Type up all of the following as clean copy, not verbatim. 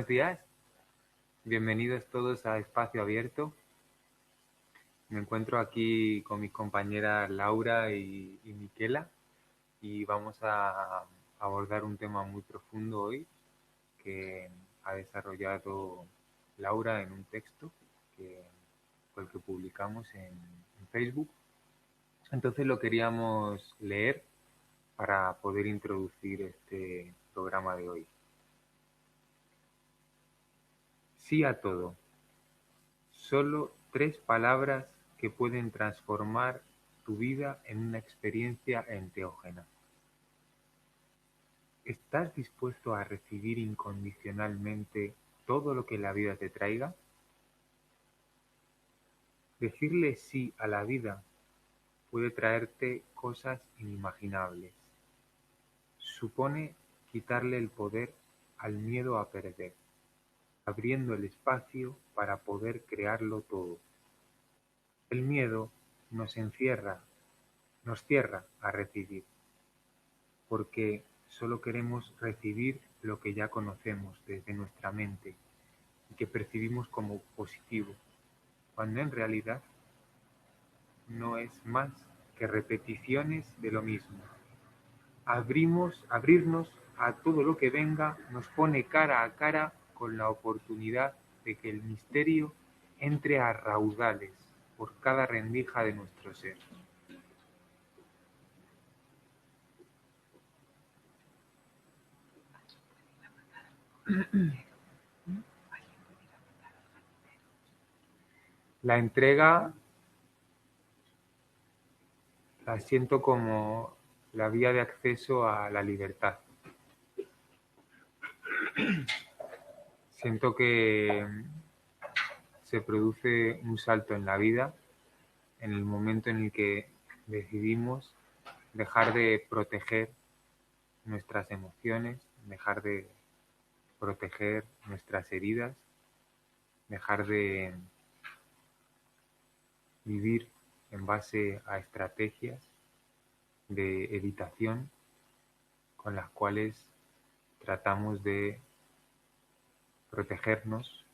días, bienvenidos todos a Espacio Abierto. Me encuentro aquí con mis compañeras Laura y Miquela y vamos a abordar un tema muy profundo hoy que ha desarrollado Laura en un texto que fue el que publicamos en Facebook. Entonces lo queríamos leer para poder introducir este programa de hoy. Sí a todo. Solo 3 palabras que pueden transformar tu vida en una experiencia enteógena. ¿Estás dispuesto a recibir incondicionalmente todo lo que la vida te traiga? Decirle sí a la vida puede traerte cosas inimaginables. Supone quitarle el poder al miedo a perder, abriendo el espacio para poder crearlo todo. El miedo nos cierra a recibir, porque solo queremos recibir lo que ya conocemos desde nuestra mente y que percibimos como positivo, cuando en realidad no es más que repeticiones de lo mismo. Abrirnos a todo lo que venga nos pone cara a cara con la oportunidad de que el misterio entre a raudales por cada rendija de nuestro ser. La entrega la siento como la vía de acceso a la libertad. Siento que se produce un salto en la vida en el momento en el que decidimos dejar de proteger nuestras emociones, dejar de proteger nuestras heridas, dejar de vivir en base a estrategias de evitación con las cuales tratamos de protegernos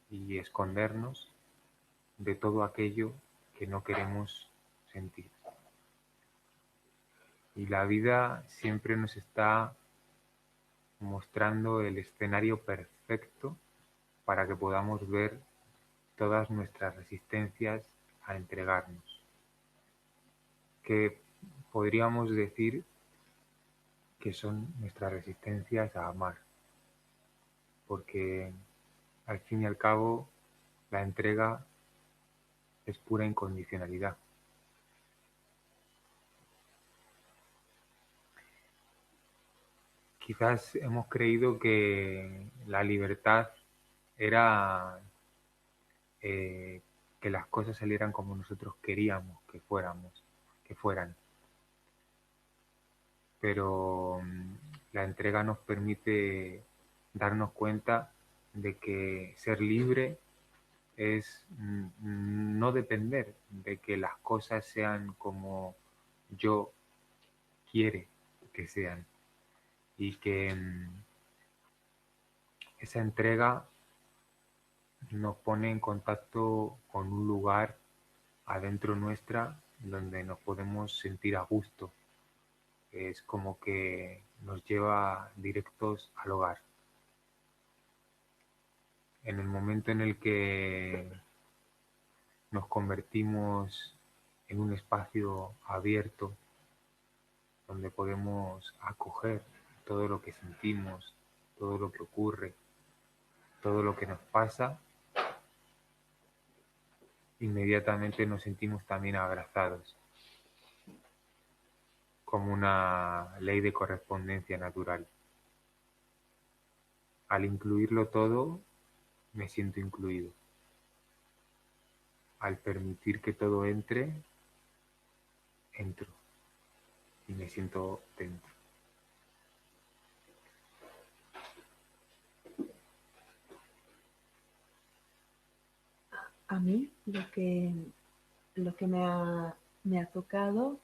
y escondernos de todo aquello que no queremos sentir. Y la vida siempre nos está mostrando el escenario perfecto para que podamos ver todas nuestras resistencias a entregarnos. Que podríamos decir que son nuestras resistencias a amar, porque al fin y al cabo la entrega es pura incondicionalidad. Quizás hemos creído que la libertad era que las cosas salieran como nosotros queríamos que fueran. Pero la entrega nos permite darnos cuenta de que ser libre es no depender de que las cosas sean como yo quiere que sean, y que esa entrega nos pone en contacto con un lugar adentro nuestra donde nos podemos sentir a gusto. Es como que nos lleva directos al hogar. En el momento en el que nos convertimos en un espacio abierto donde podemos acoger todo lo que sentimos, todo lo que ocurre, todo lo que nos pasa, inmediatamente nos sentimos también abrazados, como una ley de correspondencia natural. Al incluirlo todo, me siento incluido. Al permitir que todo entre, entro y me siento dentro. A mí lo que me ha tocado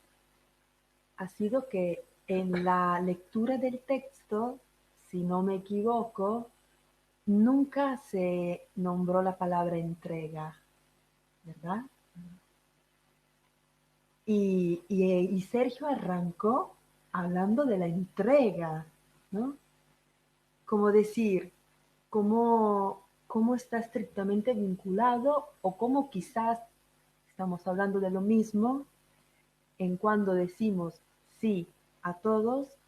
ha sido que en la lectura del texto, si no me equivoco, nunca se nombró la palabra entrega, ¿verdad? Y Sergio arrancó hablando de la entrega, ¿no? Como decir, cómo está estrictamente vinculado o cómo quizás estamos hablando de lo mismo en cuando decimos sí a todos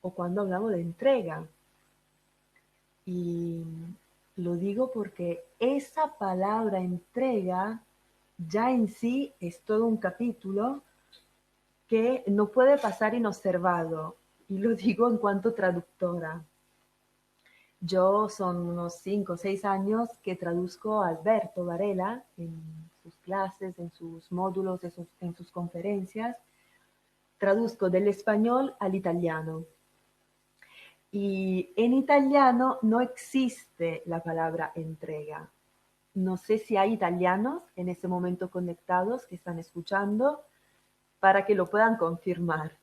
o cuando hablamos de entrega. Y lo digo porque esa palabra entrega ya en sí es todo un capítulo que no puede pasar inobservado. Y lo digo en cuanto traductora. Yo son unos 5 o 6 años que traduzco a Alberto Varela en sus clases, en sus módulos, en sus conferencias. Traduzco del español al italiano. Y en italiano no existe la palabra entrega. No sé si hay italianos en ese momento conectados que están escuchando para que lo puedan confirmar.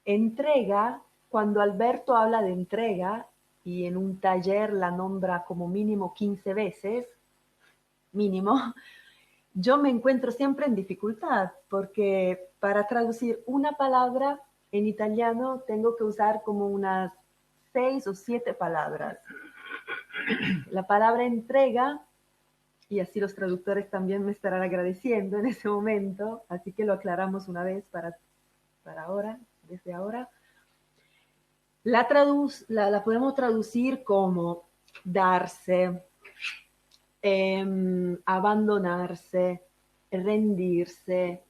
Entrega, cuando Alberto habla de entrega y en un taller la nombra como mínimo 15 veces, mínimo, yo me encuentro siempre en dificultad porque para traducir una palabra en italiano tengo que usar como unas 6 o 7 palabras. La palabra entrega, y así los traductores también me estarán agradeciendo en ese momento, así que lo aclaramos una vez para ahora, desde ahora. La podemos traducir como darse, abandonarse, rendirse.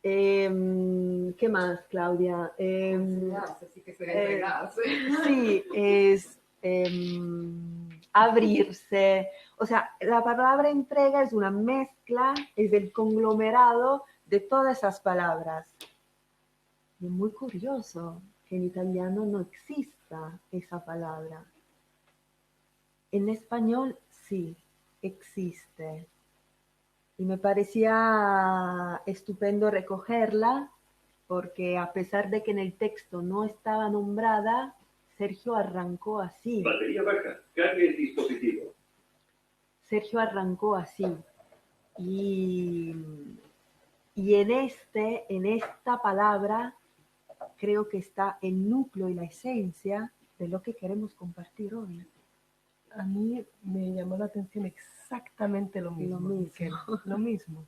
¿Qué más, Claudia? Así que sería entregarse. Sí, es abrirse. O sea, la palabra entrega es una mezcla, es el conglomerado de todas esas palabras. Y es muy curioso que en italiano no exista esa palabra. En español sí, existe. Y me parecía estupendo recogerla porque a pesar de que en el texto no estaba nombrada, Sergio arrancó así. Batería baja, cargue el dispositivo. Sergio arrancó así. Y en esta palabra creo que está el núcleo y la esencia de lo que queremos compartir hoy. A mí me llamó la atención exactamente lo mismo. Lo mismo.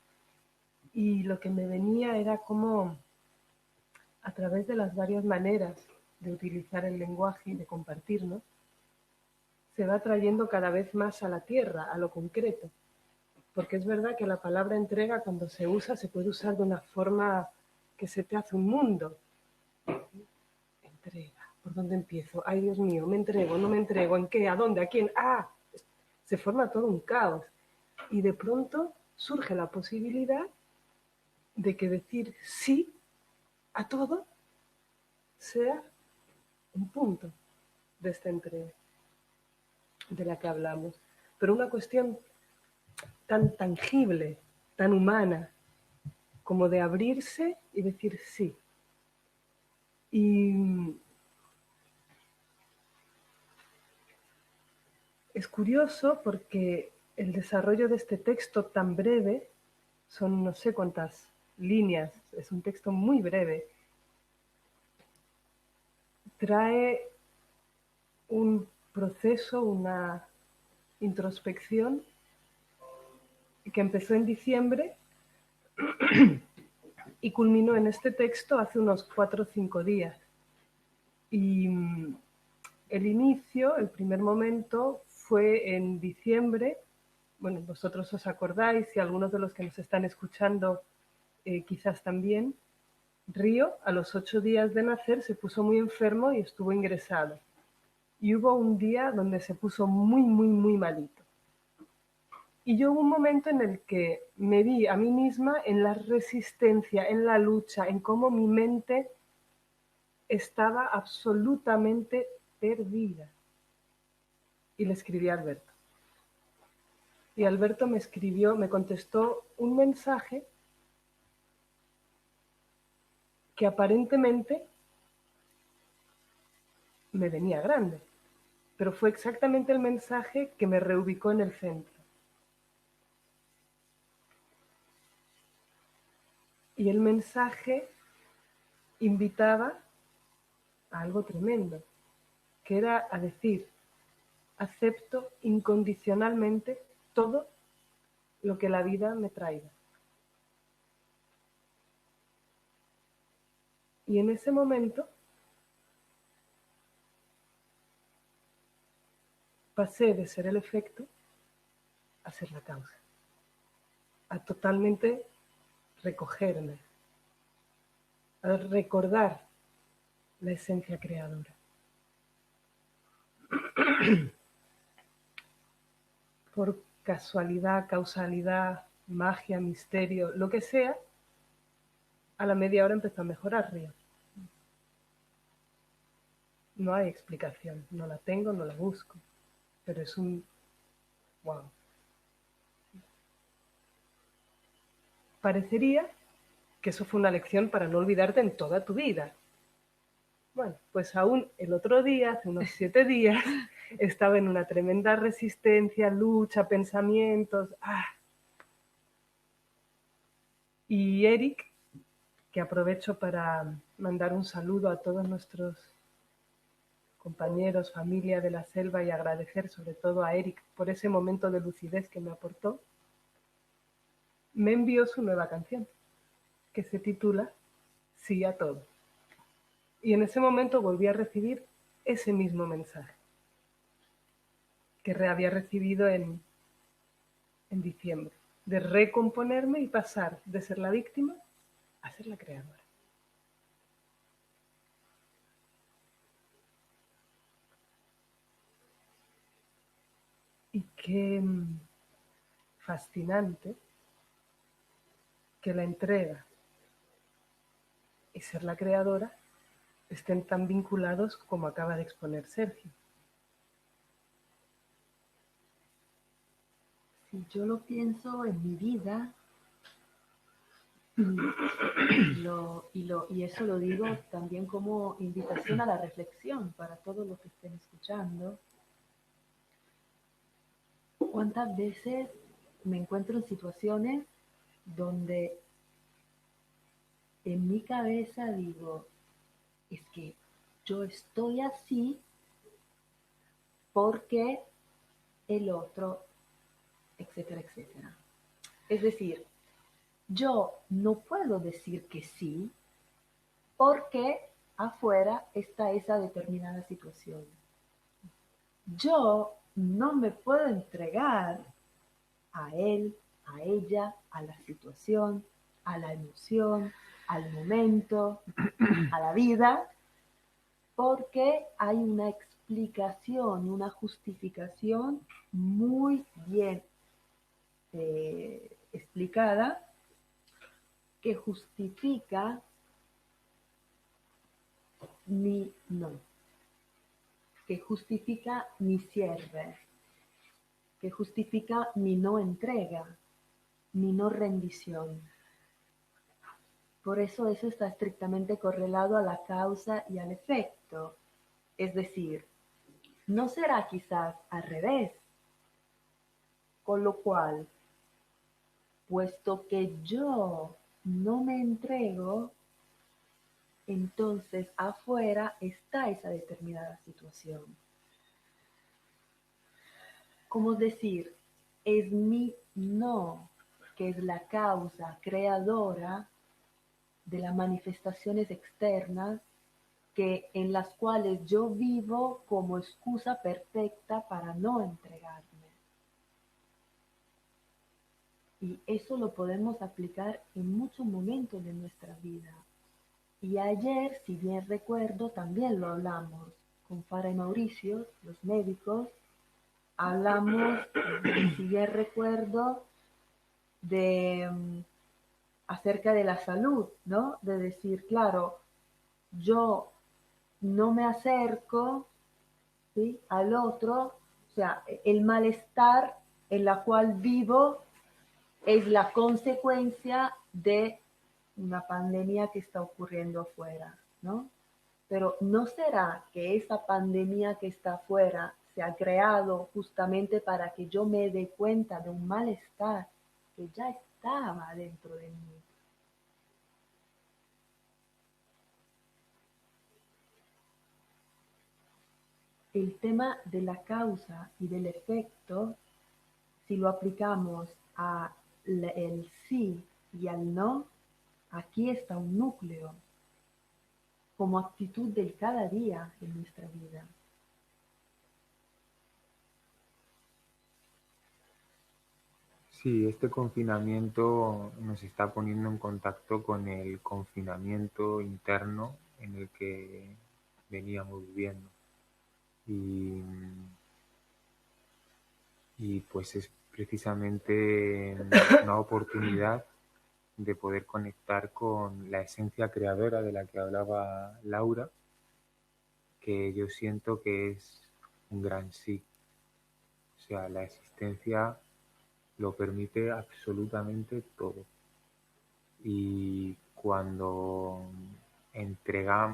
Y lo que me venía era como, a través de las varias maneras de utilizar el lenguaje y de compartirnos, se va trayendo cada vez más a la tierra, a lo concreto. Porque es verdad que la palabra entrega, cuando se usa, se puede usar de una forma que se te hace un mundo. Entrega. ¿Por dónde empiezo? Ay, Dios mío, me entrego, no me entrego, ¿en qué? ¿A dónde? ¿A quién? ¡Ah! Se forma todo un caos. Y de pronto surge la posibilidad de que decir sí a todo sea un punto de esta entrega de la que hablamos. Pero una cuestión tan tangible, tan humana, como de abrirse y decir sí. Y es curioso porque el desarrollo de este texto tan breve, son no sé cuántas líneas, es un texto muy breve, trae un proceso, una introspección que empezó en diciembre y culminó en este texto hace unos 4 o 5 días. Y el inicio, el primer momento, fue en diciembre. Bueno, vosotros os acordáis y algunos de los que nos están escuchando quizás también. Río, a los 8 días de nacer, se puso muy enfermo y estuvo ingresado. Y hubo un día donde se puso muy, muy, muy malito. Y yo hubo un momento en el que me vi a mí misma en la resistencia, en la lucha, en cómo mi mente estaba absolutamente perdida. Y le escribí a Alberto. Y Alberto me escribió, me contestó un mensaje que aparentemente me venía grande. Pero fue exactamente el mensaje que me reubicó en el centro. Y el mensaje invitaba a algo tremendo, que era a decir: acepto incondicionalmente todo lo que la vida me traiga. Y en ese momento pasé de ser el efecto a ser la causa, a totalmente recogerme, a recordar la esencia creadora. Por casualidad, causalidad, magia, misterio, lo que sea, a la media hora empezó a mejorar Río. No hay explicación, no la tengo, no la busco, pero es un wow. Parecería que eso fue una lección para no olvidarte en toda tu vida. Bueno, pues aún el otro día, hace unos 7 días, estaba en una tremenda resistencia, lucha, pensamientos. Y Eric, que aprovecho para mandar un saludo a todos nuestros compañeros, familia de la selva, y agradecer sobre todo a Eric por ese momento de lucidez que me aportó, me envió su nueva canción, que se titula Sí a todo. Y en ese momento volví a recibir ese mismo mensaje que había recibido en diciembre, de recomponerme y pasar de ser la víctima a ser la creadora. Y qué fascinante que la entrega y ser la creadora estén tan vinculados como acaba de exponer Sergio. Si yo lo pienso en mi vida, y eso lo digo también como invitación a la reflexión para todos los que estén escuchando. ¿Cuántas veces me encuentro en situaciones donde en mi cabeza digo, es que yo estoy así porque el otro, etcétera, etcétera? Es decir, yo no puedo decir que sí porque afuera está esa determinada situación. Yo no me puedo entregar a él, a ella, a la situación, a la emoción, al momento, a la vida, porque hay una explicación, una justificación muy bien explicada que justifica mi no, que justifica mi cierre, que justifica mi no entrega, mi no rendición. Por eso está estrictamente correlado a la causa y al efecto. Es decir, no será quizás al revés. Con lo cual, puesto que yo no me entrego, entonces afuera está esa determinada situación. Como decir, es mi no, que es la causa creadora de las manifestaciones externas en las cuales yo vivo como excusa perfecta para no entregarme. Y eso lo podemos aplicar en muchos momentos de nuestra vida. Y ayer, si bien recuerdo, también lo hablamos con Farah y Mauricio, los médicos. Hablamos, si bien recuerdo, acerca de la salud, ¿no? De decir, claro, yo no me acerco, ¿sí?, al otro, o sea, el malestar en la cual vivo es la consecuencia de una pandemia que está ocurriendo afuera, ¿no? Pero ¿no será que esa pandemia que está afuera se ha creado justamente para que yo me dé cuenta de un malestar que ya estaba dentro de mí? El tema de la causa y del efecto, si lo aplicamos a el sí y al no, aquí está un núcleo como actitud del cada día en nuestra vida. Sí, este confinamiento nos está poniendo en contacto con el confinamiento interno en el que veníamos viviendo. Y, y pues es precisamente una oportunidad de poder conectar con la esencia creadora de la que hablaba Laura, que yo siento que es un gran sí. O sea, la existencia lo permite absolutamente todo. Y cuando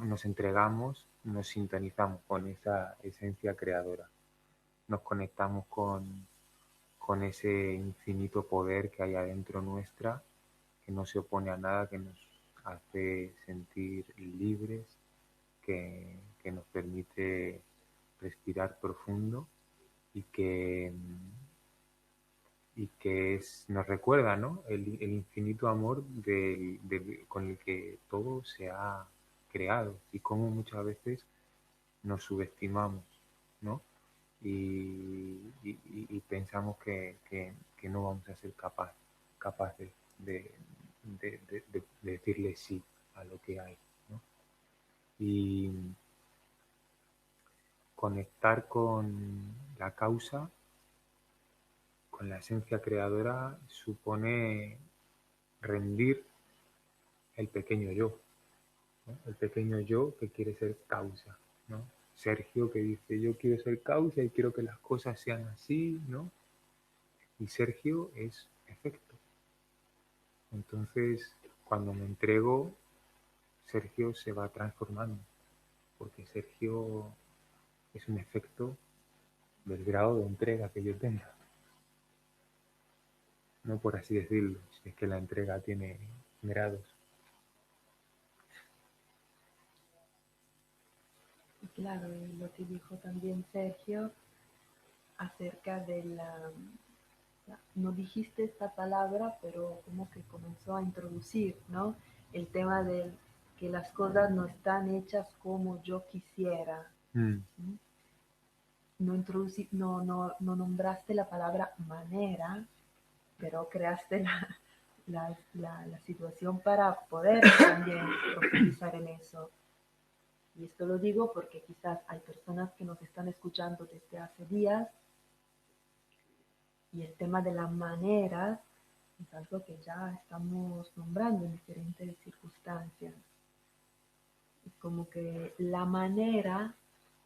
nos entregamos, nos sintonizamos con esa esencia creadora. Nos conectamos con ese infinito poder que hay adentro nuestra, que no se opone a nada, que nos hace sentir libres, que nos permite respirar profundo y nos recuerda, ¿no? El infinito amor con el que todo se ha creado y cómo muchas veces nos subestimamos, ¿no? Y pensamos que no vamos a ser capaces de decirle sí a lo que hay, ¿no? Y conectar con la causa, con la esencia creadora, supone rendir el pequeño yo, ¿no? El pequeño yo que quiere ser causa, ¿no? Sergio que dice, yo quiero ser causa y quiero que las cosas sean así, ¿no? Y Sergio es efecto. Entonces, cuando me entrego, Sergio se va transformando, porque Sergio es un efecto del grado de entrega que yo tenga. No por así decirlo, si es que la entrega tiene grados. Y claro, lo que dijo también Sergio acerca de no dijiste esta palabra, pero como que comenzó a introducir, ¿no? El tema de que las cosas no están hechas como yo quisiera. ¿Sí? No nombraste la palabra manera, pero creaste la situación para poder también profundizar en eso. Y esto lo digo porque quizás hay personas que nos están escuchando desde hace días y el tema de la manera es algo que ya estamos nombrando en diferentes circunstancias. Es como que la manera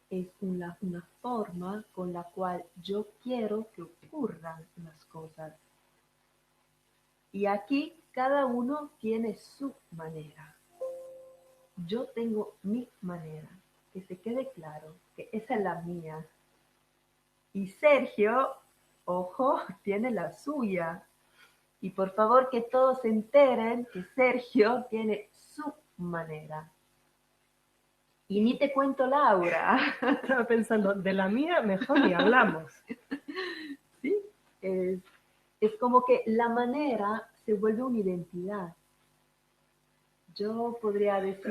es una forma con la cual yo quiero que ocurran las cosas. Y aquí cada uno tiene su manera. Yo tengo mi manera, que se quede claro, que esa es la mía. Y Sergio, ojo, tiene la suya. Y por favor que todos se enteren que Sergio tiene su manera. Y ni te cuento Laura. Estaba pensando, de la mía mejor ni hablamos. ¿Sí? Es como que la manera se vuelve una identidad. Yo podría decir,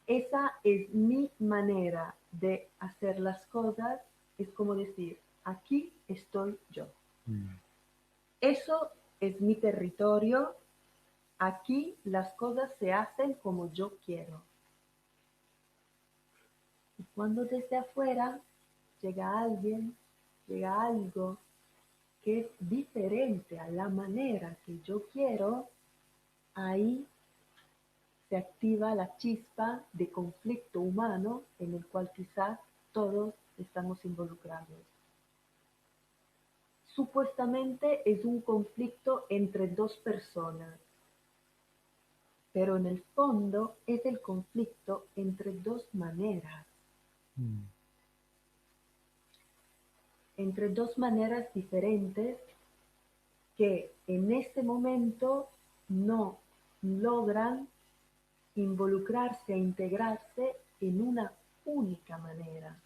esa es mi manera de hacer las cosas, es como decir, aquí estoy yo. Eso es mi territorio, aquí las cosas se hacen como yo quiero. Y cuando desde afuera llega alguien, llega algo que es diferente a la manera que yo quiero, ahí se activa la chispa de conflicto humano en el cual quizás todos estamos involucrados. Supuestamente es un conflicto entre dos personas, pero en el fondo es el conflicto entre dos maneras, entre dos maneras diferentes que en este momento no logran involucrarse e integrarse en una única manera,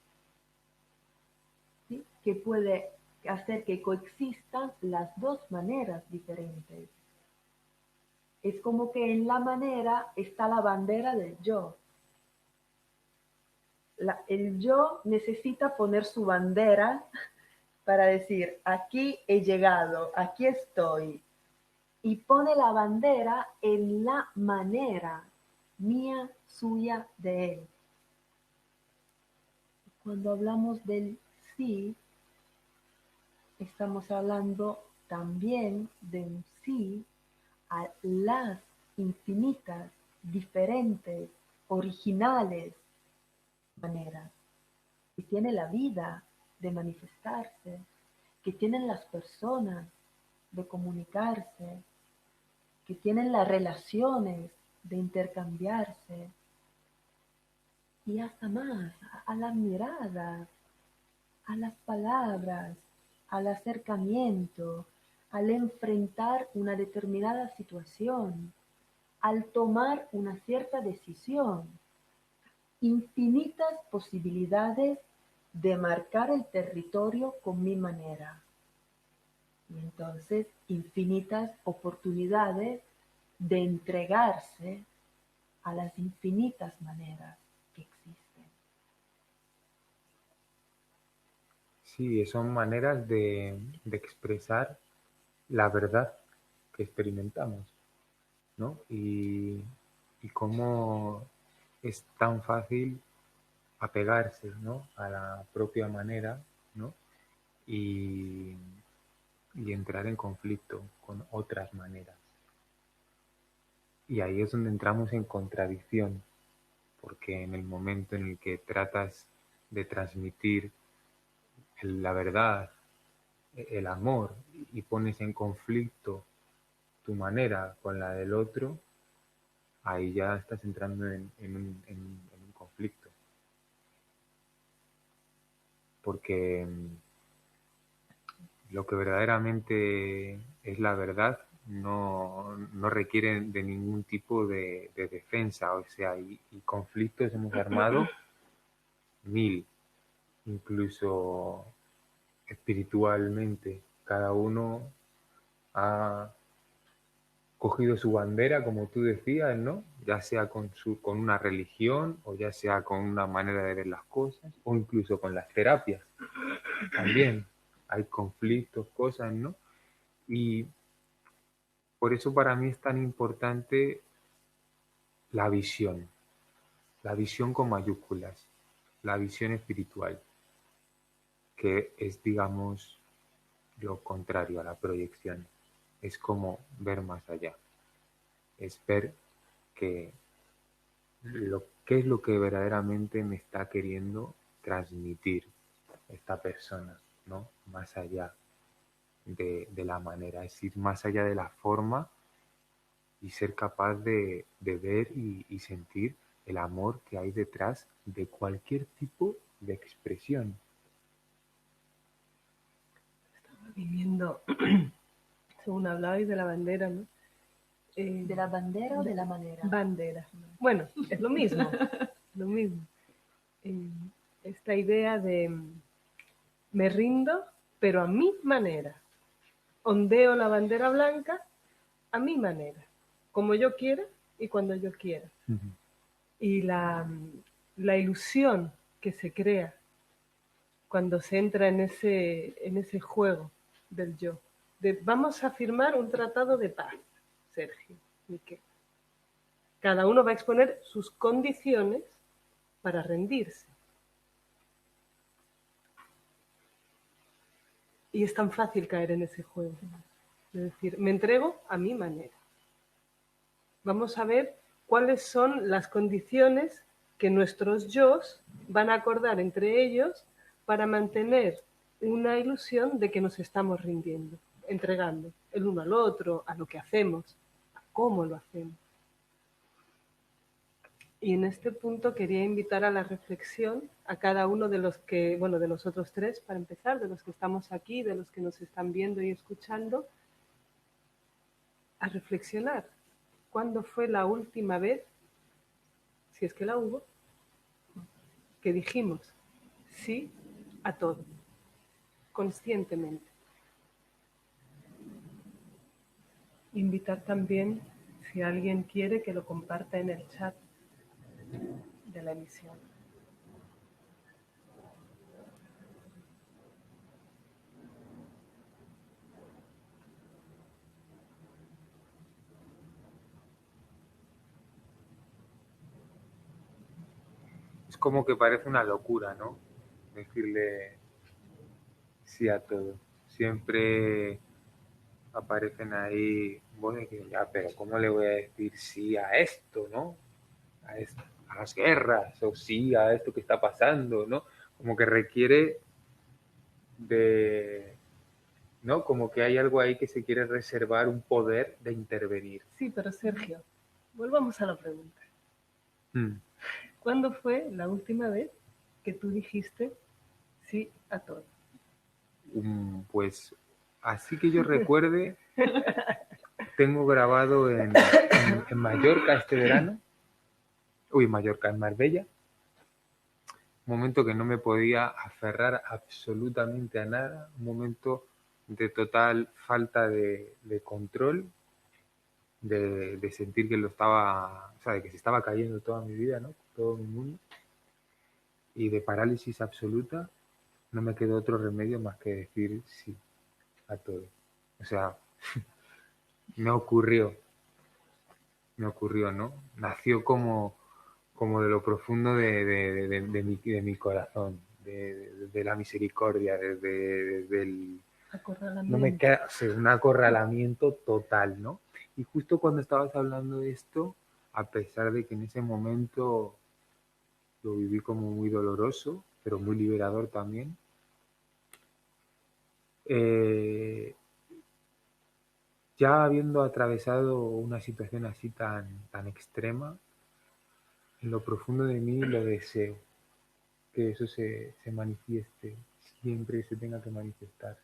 ¿sí? Que puede hacer que coexistan las dos maneras diferentes. Es como que en la manera está la bandera del yo. El yo necesita poner su bandera para decir, aquí he llegado, aquí estoy. Y pone la bandera en la manera mía, suya, de él. Cuando hablamos del sí, estamos hablando también de un sí a las infinitas, diferentes, originales maneras que tiene la vida de manifestarse, que tienen las personas de comunicarse, que tienen las relaciones de intercambiarse, y hasta más, a las miradas, a las palabras, al acercamiento, al enfrentar una determinada situación, al tomar una cierta decisión. Infinitas posibilidades de marcar el territorio con mi manera. Y entonces, infinitas oportunidades de entregarse a las infinitas maneras que existen. Sí, son maneras de expresar la verdad que experimentamos, ¿no? Y cómo es tan fácil apegarse, ¿no?, a la propia manera, ¿no?, y entrar en conflicto con otras maneras. Y ahí es donde entramos en contradicción, porque en el momento en el que tratas de transmitir la verdad, el amor, y pones en conflicto tu manera con la del otro, ahí ya estás entrando en un conflicto. Porque lo que verdaderamente es la verdad no requiere de ningún tipo de defensa. O sea, y conflictos hemos armado 1000, incluso espiritualmente. Cada uno ha cogido su bandera, como tú decías, ¿no? Ya sea con una religión, o ya sea con una manera de ver las cosas, o incluso con las terapias. También hay conflictos, cosas, ¿no? Y por eso para mí es tan importante la visión con mayúsculas, la visión espiritual, que es, digamos, lo contrario a la proyección. Es como ver más allá, es ver qué es lo que verdaderamente me está queriendo transmitir esta persona, ¿no? Más allá de la manera, es decir, más allá de la forma, y ser capaz de ver y sentir el amor que hay detrás de cualquier tipo de expresión. Estaba viniendo, según hablabais de la bandera, ¿no? ¿De la bandera o de la manera? Bandera. Bueno, es lo mismo, lo mismo. Esta idea de me rindo, pero a mi manera. Ondeo la bandera blanca a mi manera, como yo quiera y cuando yo quiera. Uh-huh. Y la ilusión que se crea cuando se entra en ese juego del yo. Vamos a firmar un tratado de paz, Sergio, Miquel. Cada uno va a exponer sus condiciones para rendirse. Y es tan fácil caer en ese juego. Es decir, me entrego a mi manera. Vamos a ver cuáles son las condiciones que nuestros yos van a acordar entre ellos para mantener una ilusión de que nos estamos rindiendo, entregando el uno al otro, a lo que hacemos, a cómo lo hacemos. Y en este punto quería invitar a la reflexión a cada uno de los que, bueno, de los otros tres, para empezar, de los que estamos aquí, de los que nos están viendo y escuchando, a reflexionar. ¿Cuándo fue la última vez, si es que la hubo, que dijimos sí a todo, conscientemente? Invitar también, si alguien quiere, que lo comparta en el chat de la emisión. Es como que parece una locura, ¿no? Decirle sí a todo. Siempre aparecen ahí voces que ya, pero ¿cómo le voy a decir sí a esto, no? A las guerras, o sí a esto que está pasando, ¿no? Como que requiere de, ¿no? Como que hay algo ahí que se quiere reservar un poder de intervenir. Sí, pero Sergio, volvamos a la pregunta. Mm. ¿Cuándo fue la última vez que tú dijiste sí a todo? Pues así que yo recuerde, tengo grabado en Mallorca este verano, Mallorca, en Marbella, un momento que no me podía aferrar absolutamente a nada, un momento de total falta de control, de sentir que lo estaba, o sea, de que se estaba cayendo toda mi vida, ¿no? Todo mi mundo, y de parálisis absoluta. No me quedó otro remedio más que decir sí a todo. O sea, me ocurrió, ¿no? Nació como de lo profundo de mi corazón, de la misericordia, del... No me queda, o sea, un acorralamiento total, ¿no? Y justo cuando estabas hablando de esto, a pesar de que en ese momento lo viví como muy doloroso, pero muy liberador también, ya habiendo atravesado una situación así tan extrema, en lo profundo de mí lo deseo, que eso se manifieste siempre que se tenga que manifestar,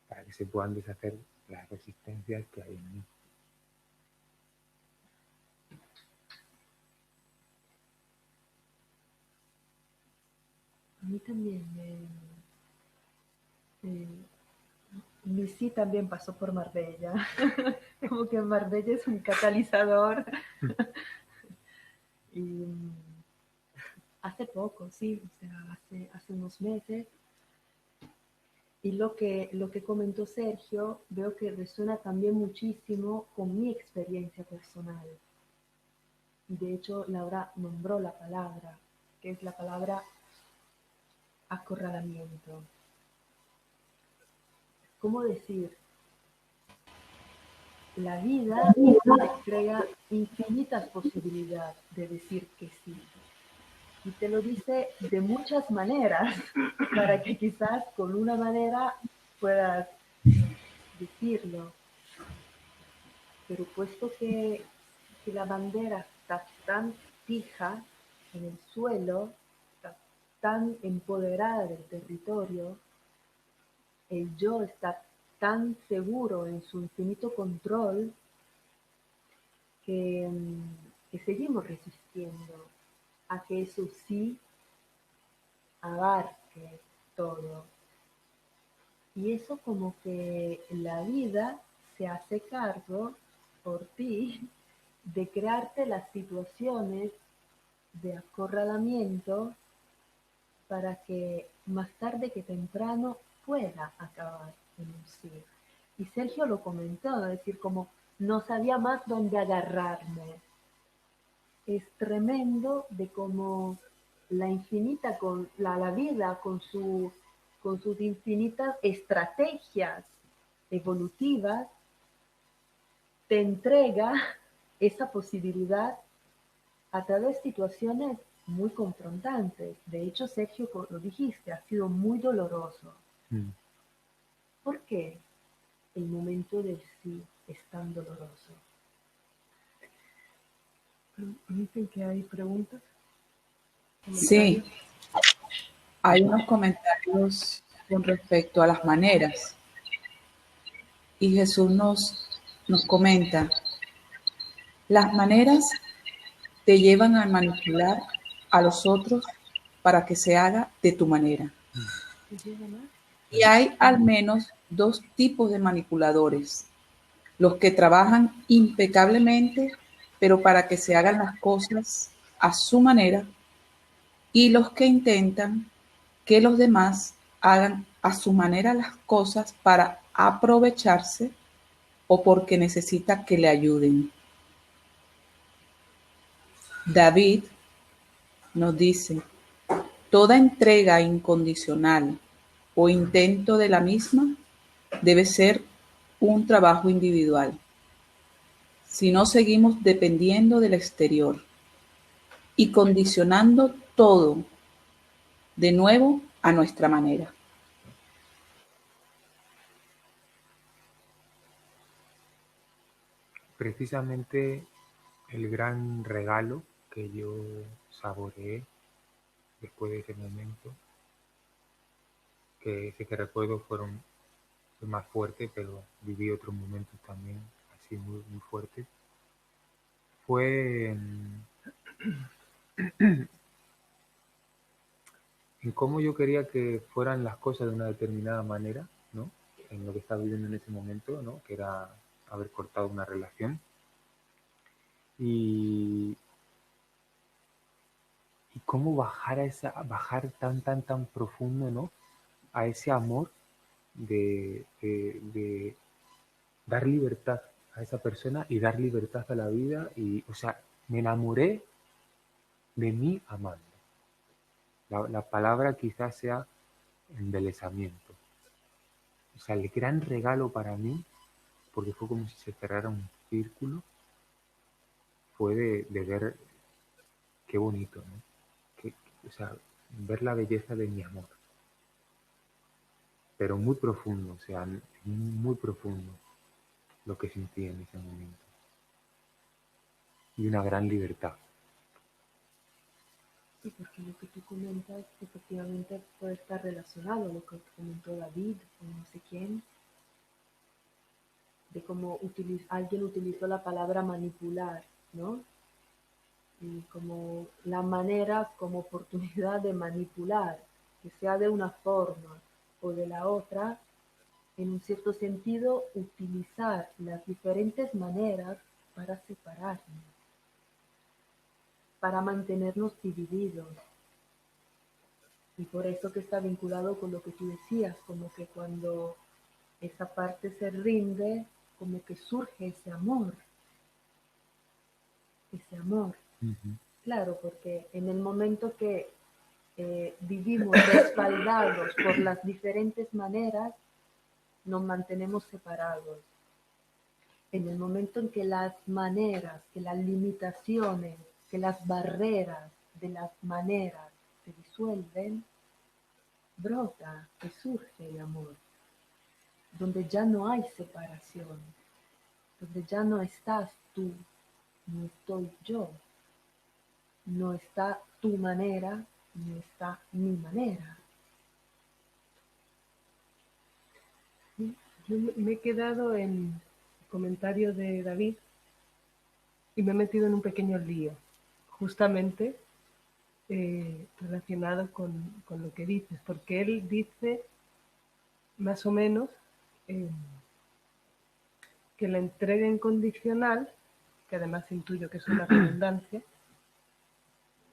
para que se puedan deshacer las resistencias que hay en mí. A mí también mi sí también pasó por Marbella. Como que Marbella es un catalizador. Y hace poco, sí, o sea, hace unos meses. Y lo que comentó Sergio, veo que resuena también muchísimo con mi experiencia personal. De hecho, Laura nombró la palabra, que es la palabra acorralamiento. ¿Cómo decir? La vida te entrega infinitas posibilidades de decir que sí. Y te lo dice de muchas maneras, para que quizás con una manera puedas decirlo. Pero puesto que la bandera está tan fija en el suelo, está tan empoderada del territorio, el yo está tan seguro en su infinito control que, que seguimos resistiendo a que eso sí abarque todo. Y eso como que la vida se hace cargo por ti de crearte las situaciones de acorralamiento para que más tarde que temprano pueda acabar en un sí. Y Sergio lo comentó, es decir, como no sabía más dónde agarrarme. Es tremendo de cómo la infinita, con la vida, con sus infinitas estrategias evolutivas, te entrega esa posibilidad a través de situaciones muy confrontantes. De hecho, Sergio, como lo dijiste, ha sido muy doloroso. ¿Por qué el momento del sí es tan doloroso? Me dicen que hay preguntas. Sí, hay unos comentarios con respecto a las maneras. Y Jesús nos comenta, las maneras te llevan a manipular a los otros para que se haga de tu manera. Y hay al menos dos tipos de manipuladores. Los que trabajan impecablemente, pero para que se hagan las cosas a su manera, y los que intentan que los demás hagan a su manera las cosas para aprovecharse o porque necesita que le ayuden. David nos dice, toda entrega incondicional o intento de la misma debe ser un trabajo individual. Si no, seguimos dependiendo del exterior y condicionando todo de nuevo a nuestra manera. Precisamente el gran regalo que yo saboreé después de ese momento, que ese que recuerdo fueron los más fuertes, pero viví otros momentos también así muy, muy fuertes, fue en cómo yo quería que fueran las cosas de una determinada manera, ¿no? En lo que estaba viviendo en ese momento, ¿no? Que era haber cortado una relación. Y, y cómo bajar tan profundo, ¿no? A ese amor de dar libertad a esa persona y dar libertad a la vida. Y, o sea, me enamoré de mí amando. La palabra quizás sea embelesamiento. O sea, el gran regalo para mí, porque fue como si se cerrara un círculo, fue de ver qué bonito, ¿no? O sea, ver la belleza de mi amor. Pero muy profundo, o sea, muy profundo lo que sentí en ese momento. Y una gran libertad. Sí, porque lo que tú comentas efectivamente puede estar relacionado a lo que comentó David o no sé quién, de cómo alguien utilizó la palabra manipular, ¿no? Y como la manera como oportunidad de manipular, que sea de una forma o de la otra, en un cierto sentido, utilizar las diferentes maneras para separarnos, para mantenernos divididos. Y por eso que está vinculado con lo que tú decías, como que cuando esa parte se rinde, como que surge ese amor. Ese amor. Uh-huh. Claro, porque en el momento que vivimos respaldados por las diferentes maneras, nos mantenemos separados. En el momento en que las maneras, que las limitaciones, que las barreras de las maneras se disuelven, brota y surge el amor, donde ya no hay separación, donde ya no estás tú, no estoy yo, no está tu manera, no está mi manera. Yo me he quedado en el comentario de David y me he metido en un pequeño lío, justamente relacionado con lo que dices, porque él dice más o menos que la entrega incondicional, que además intuyo que es una redundancia,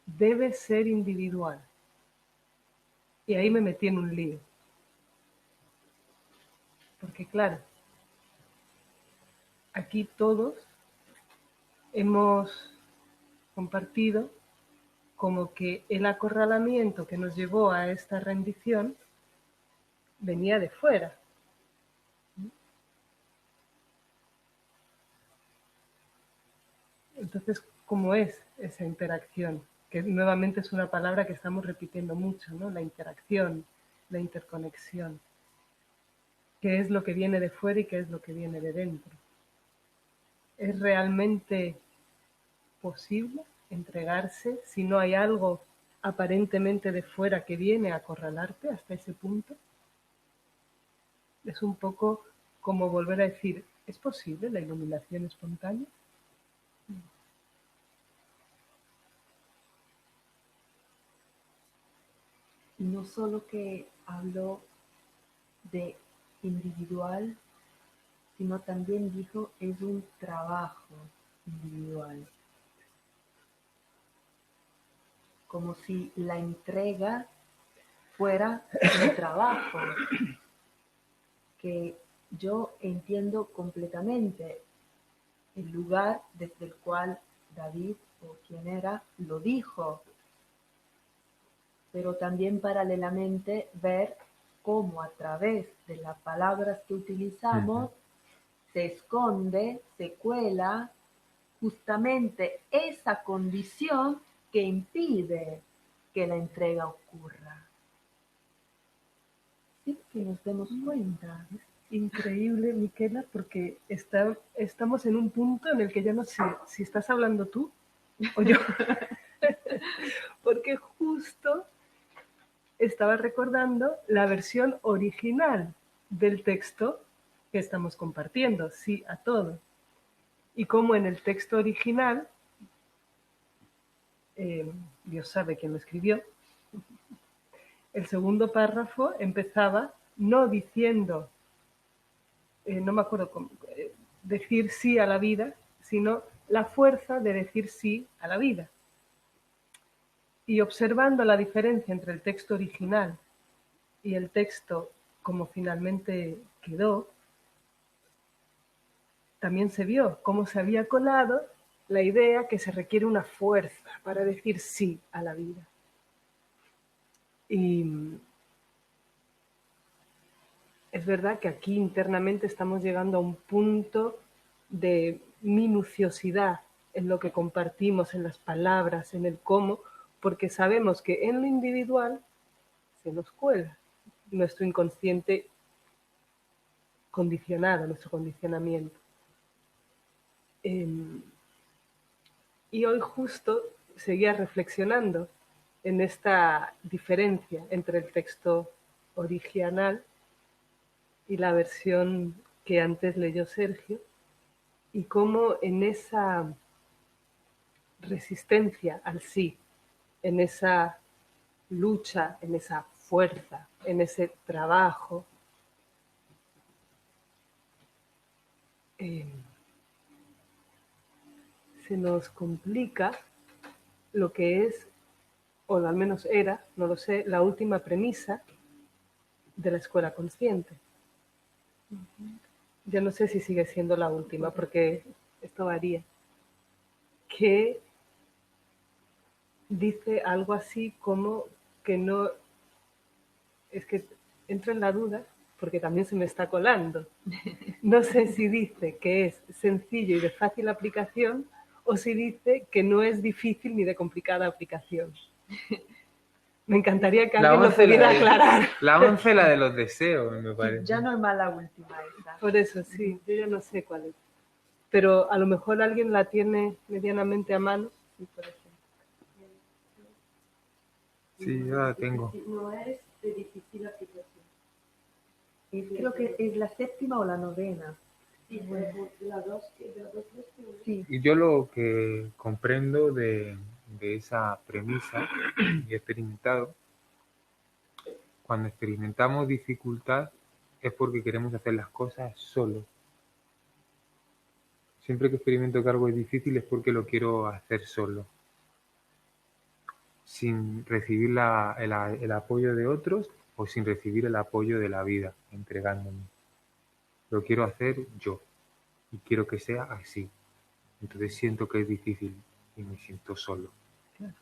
debe ser individual. Y ahí me metí en un lío. Porque claro, aquí todos hemos compartido como que el acorralamiento que nos llevó a esta rendición venía de fuera. Entonces, ¿cómo es esa interacción? Que nuevamente es una palabra que estamos repitiendo mucho, ¿no? La interacción, la interconexión. ¿Qué es lo que viene de fuera y qué es lo que viene de dentro? ¿Es realmente posible entregarse si no hay algo aparentemente de fuera que viene a acorralarte hasta ese punto? Es un poco como volver a decir, ¿es posible la iluminación espontánea? Y no solo que habló de individual, sino también dijo es un trabajo individual. Como si la entrega fuera un trabajo que yo entiendo completamente el lugar desde el cual David, o quien era, lo dijo, pero también paralelamente ver cómo a través de las palabras que utilizamos se esconde, se cuela justamente esa condición que impide que la entrega ocurra. Sí, que nos demos cuenta. Increíble, Miquela, porque estamos en un punto en el que ya no sé si estás hablando tú o yo. Porque justo estaba recordando la versión original del texto que estamos compartiendo, sí a todo. Y como en el texto original, Dios sabe quién lo escribió, el segundo párrafo empezaba no diciendo, no me acuerdo cómo, decir sí a la vida, sino la fuerza de decir sí a la vida. Y observando la diferencia entre el texto original y el texto como finalmente quedó, también se vio cómo se había colado la idea que se requiere una fuerza para decir sí a la vida. Y es verdad que aquí internamente estamos llegando a un punto de minuciosidad en lo que compartimos, en las palabras, en el cómo, porque sabemos que en lo individual se nos cuela nuestro inconsciente condicionado, nuestro condicionamiento. Y hoy justo seguía reflexionando en esta diferencia entre el texto original y la versión que antes leyó Sergio, y cómo en esa resistencia al sí, en esa lucha, en esa fuerza, en ese trabajo, se nos complica lo que es, o al menos era, no lo sé, la última premisa de la escuela consciente. Ya no sé si sigue siendo la última, porque esto varía. Que dice algo así como que no, es que entro en la duda porque también se me está colando. No sé si dice que es sencillo y de fácil aplicación o si dice que no es difícil ni de complicada aplicación. Me encantaría que alguien lo pudiera aclarar. La 11, la de los deseos, me parece. Ya no es mala última esa. Por eso, sí, yo ya no sé cuál es. Pero a lo mejor alguien la tiene medianamente a mano. Sí, por ejemplo. Sí, yo la tengo. No es de difícil aplicación. Creo que es la séptima o la novena. Sí, la dos. Sí. Y yo lo que comprendo de esa premisa y he experimentado, cuando experimentamos dificultad es porque queremos hacer las cosas solos. Siempre que experimento que algo es difícil es porque lo quiero hacer solo, sin recibir el apoyo de otros o sin recibir el apoyo de la vida, entregándome. Lo quiero hacer yo y quiero que sea así. Entonces siento que es difícil y me siento solo. Claro.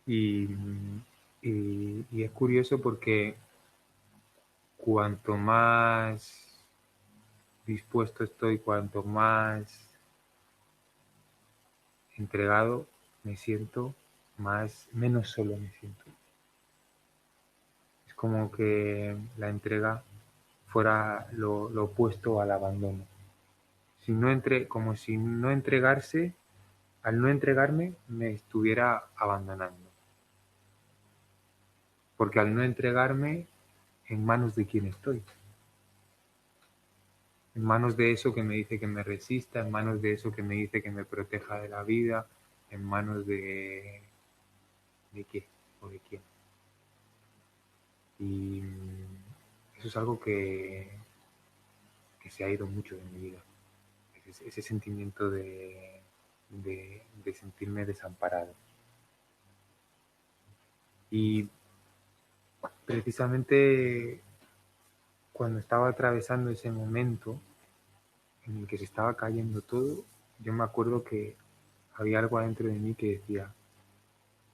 Y es curioso porque cuanto más dispuesto estoy, cuanto más entregado me siento, menos solo me siento. Es como que la entrega fuera lo opuesto al abandono. Como si no entregarse al no entregarme me estuviera abandonando. Porque al no entregarme, ¿en manos de quién estoy? En manos de eso que me dice que me resista, en manos de eso que me dice que me proteja de la vida, en manos ¿de qué o de quién? Y eso es algo que se ha ido mucho de mi vida. Ese sentimiento de sentirme desamparado. Y precisamente cuando estaba atravesando ese momento en el que se estaba cayendo todo, yo me acuerdo que había algo adentro de mí que decía,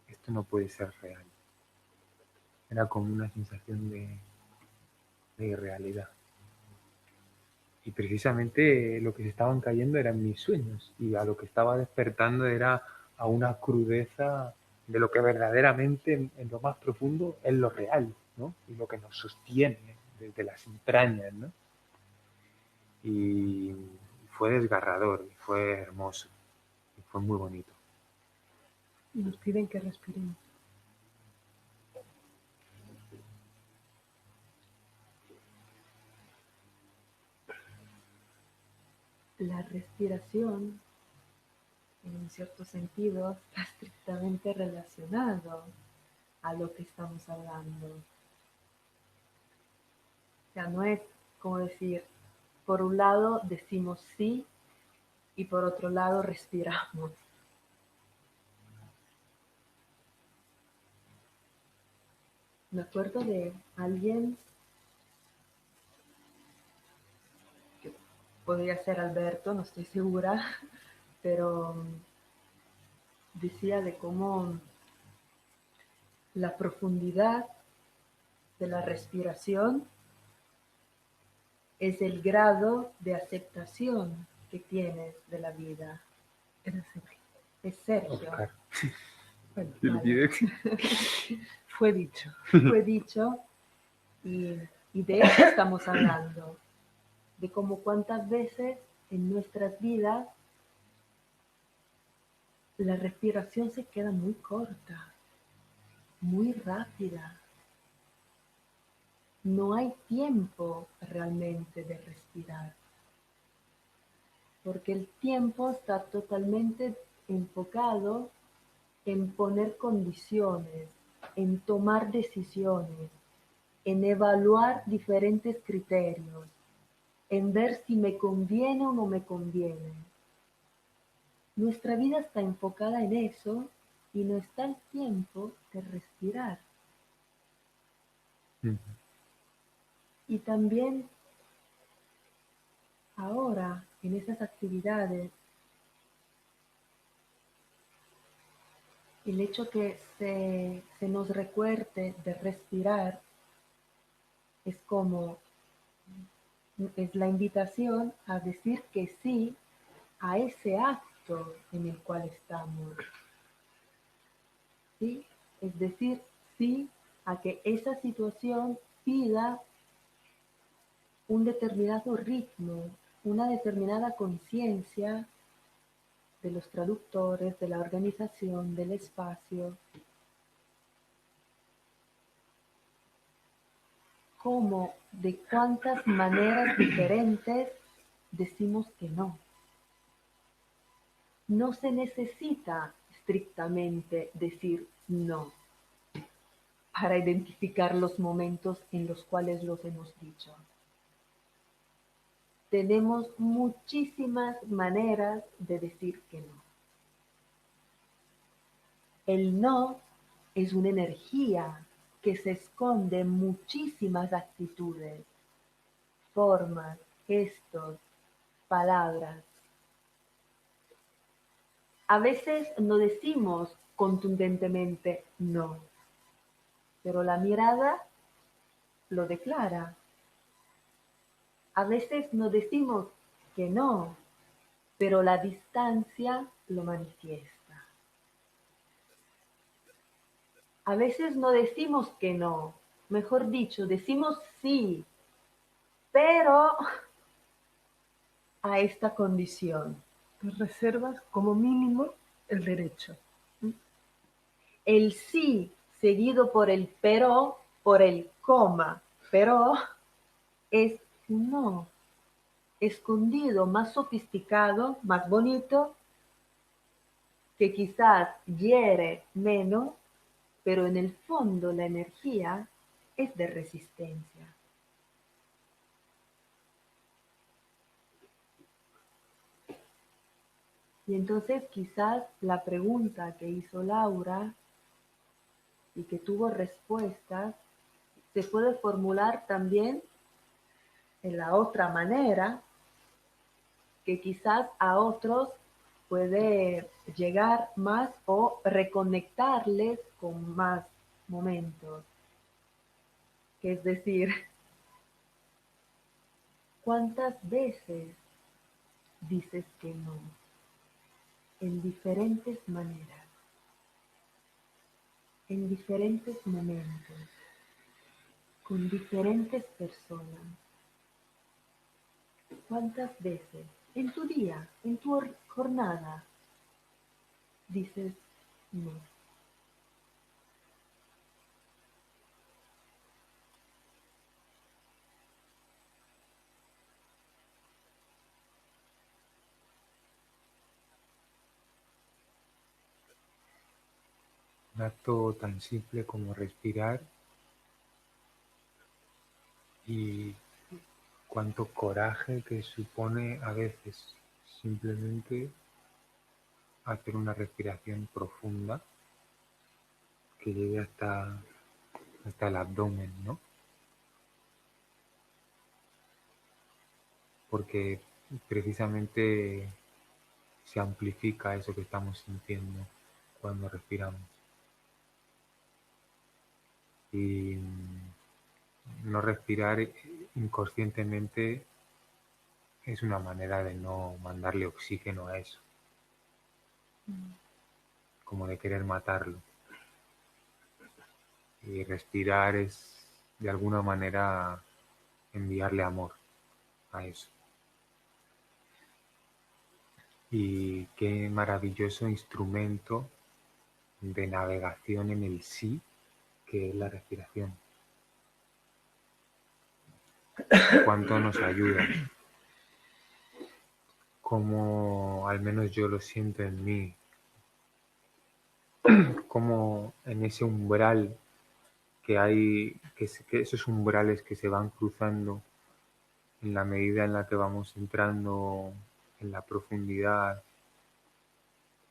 esto no puede ser real. Era como una sensación de irrealidad. Y precisamente lo que se estaban cayendo eran mis sueños, y a lo que estaba despertando era a una crudeza de lo que verdaderamente en lo más profundo es lo real, ¿no? Y lo que nos sostiene desde las entrañas, ¿no? Y fue desgarrador, y fue hermoso, y fue muy bonito. Y nos piden que respiremos. La respiración, en un cierto sentido, está estrictamente relacionado a lo que estamos hablando. O sea, no es como decir, por un lado decimos sí y por otro lado respiramos. Me acuerdo de alguien, que podría ser Alberto, no estoy segura, pero decía de cómo la profundidad de la respiración es el grado de aceptación que tienes de la vida. Era Sergio. Es Sergio. Oscar. Bueno, Vale. fue dicho. Fue dicho y de eso estamos hablando. De cómo cuántas veces en nuestras vidas la respiración se queda muy corta, muy rápida. No hay tiempo realmente de respirar, porque el tiempo está totalmente enfocado en poner condiciones, en tomar decisiones, en evaluar diferentes criterios, en ver si me conviene o no me conviene. Nuestra vida está enfocada en eso y no está el tiempo de respirar. Y también ahora, en esas actividades, el hecho que se nos recuerde de respirar es como, es la invitación a decir que sí a ese acto en el cual estamos. ¿Sí? Es decir, sí a que esa situación pida un determinado ritmo, una determinada conciencia de los traductores, de la organización, del espacio. Cómo, de cuántas maneras diferentes decimos que no. No se necesita estrictamente decir no para identificar los momentos en los cuales los hemos dicho. Tenemos muchísimas maneras de decir que no. El no es una energía que se esconde en muchísimas actitudes, formas, gestos, palabras. A veces no decimos contundentemente no, pero la mirada lo declara. A veces no decimos que no, pero la distancia lo manifiesta. A veces no decimos que no, mejor dicho, decimos sí, pero a esta condición. Tú reservas como mínimo el derecho. El sí seguido por el pero, por el coma, pero es un no, escondido, más sofisticado, más bonito, que quizás hiere menos, pero en el fondo la energía es de resistencia. Y entonces quizás la pregunta que hizo Laura y que tuvo respuestas se puede formular también en la otra manera, que quizás a otros puede llegar más o reconectarles con más momentos. Que es decir, ¿cuántas veces dices que no? En diferentes maneras, en diferentes momentos, con diferentes personas. ¿Cuántas veces en tu día, en tu jornada, dices no? Un acto tan simple como respirar y cuánto coraje que supone a veces simplemente hacer una respiración profunda que llegue hasta el abdomen, ¿no? Porque precisamente se amplifica eso que estamos sintiendo cuando respiramos. Y no respirar inconscientemente es una manera de no mandarle oxígeno a eso, como de querer matarlo. Y respirar es de alguna manera enviarle amor a eso. Y qué maravilloso instrumento de navegación en el sí que es la respiración. Cuánto nos ayuda. Como al menos yo lo siento en mí. Como en ese umbral que hay, que esos umbrales que se van cruzando en la medida en la que vamos entrando en la profundidad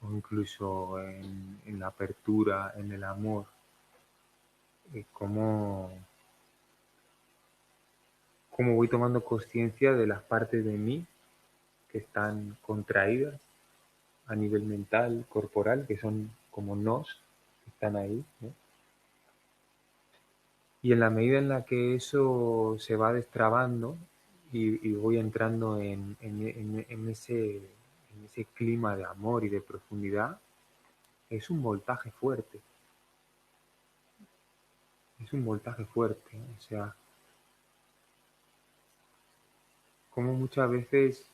o incluso en la apertura, en el amor, cómo voy tomando conciencia de las partes de mí que están contraídas a nivel mental, corporal, que son como nos, que están ahí, ¿no? Y en la medida en la que eso se va destrabando y voy entrando en ese clima de amor y de profundidad, es un voltaje fuerte. Es un voltaje fuerte. O sea, como muchas veces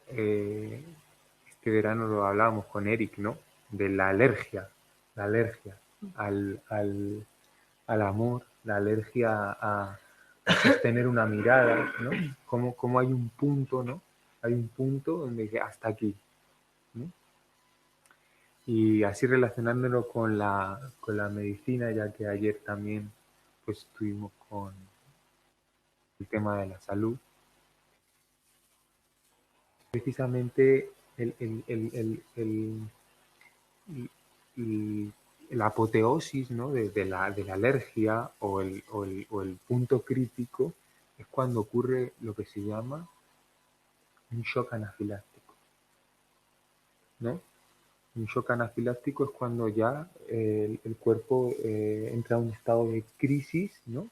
este verano lo hablábamos con Eric, ¿no? De la alergia al amor, la alergia a sostener una mirada, ¿no? Como hay un punto, ¿no? Hay un punto donde dice hasta aquí, ¿no? Y así relacionándolo con la medicina, ya que ayer también pues estuvimos con el tema de la salud, precisamente la apoteosis, ¿no? de la alergia o el punto crítico es cuando ocurre lo que se llama un shock anafiláctico, ¿no? Un shock anafiláctico es cuando ya el cuerpo entra a un estado de crisis, ¿no?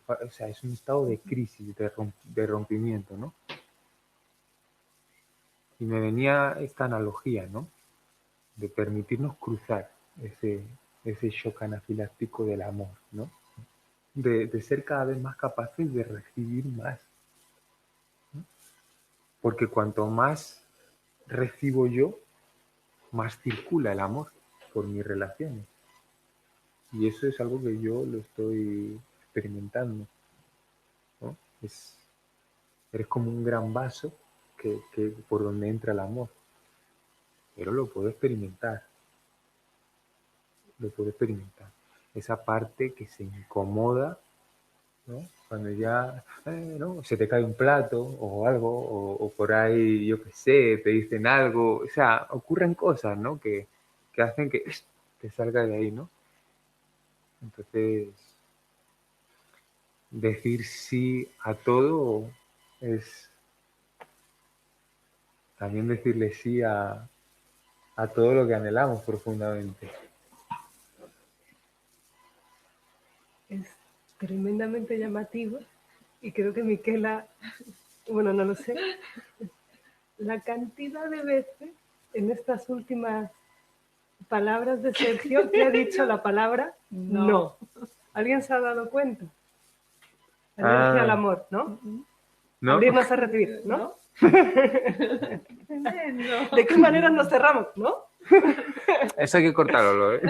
O sea, es un estado de crisis, de rompimiento, ¿no? Y me venía esta analogía, ¿no? De permitirnos cruzar ese shock anafiláctico del amor, ¿no? De ser cada vez más capaces de recibir más, ¿no? Porque cuanto más recibo yo, más circula el amor por mis relaciones. Y eso es algo que yo lo estoy experimentando, ¿no? Eres como un gran vaso que por donde entra el amor. Pero lo puedo experimentar. Lo puedo experimentar. Esa parte que se incomoda, ¿no? Cuando ya ¿no? se te cae un plato o algo, o por ahí, yo qué sé, te dicen algo. O sea, ocurren cosas, ¿no? Que hacen que te salga de ahí, ¿no? Entonces, decir sí a todo es también decirle sí a todo lo que anhelamos profundamente. Es tremendamente llamativo y creo que Miquela, bueno, no lo sé, la cantidad de veces en estas últimas palabras de Sergio que ha dicho la palabra no. ¿Alguien se ha dado cuenta? Alergia al amor, ¿no? ¿No? Abrirnos a recibir, ¿no? Tremendo. ¿De qué manera nos cerramos, no? Eso hay que cortarlo, ¿eh?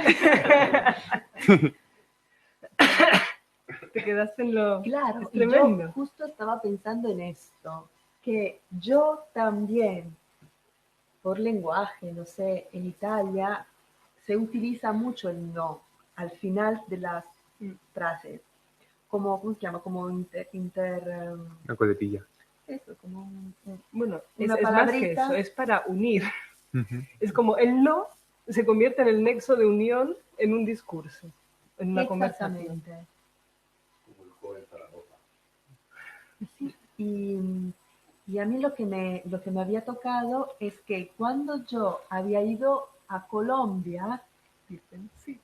Te quedaste en lo... Claro, es y tremendo. yo justo estaba pensando en esto, que yo también, por lenguaje, no sé, en Italia se utiliza mucho el no al final de las frases, como, ¿cómo se llama? Como Una coletilla. eso, como Bueno, una es más que palabrita. eso, es para unir. Uh-huh. Es como el no se convierte en el nexo de unión en un discurso, en una conversación. Exactamente. Como el joven Zaragoza. Sí, y a mí lo que me había tocado es que cuando yo había ido a Colombia, dicen, sí,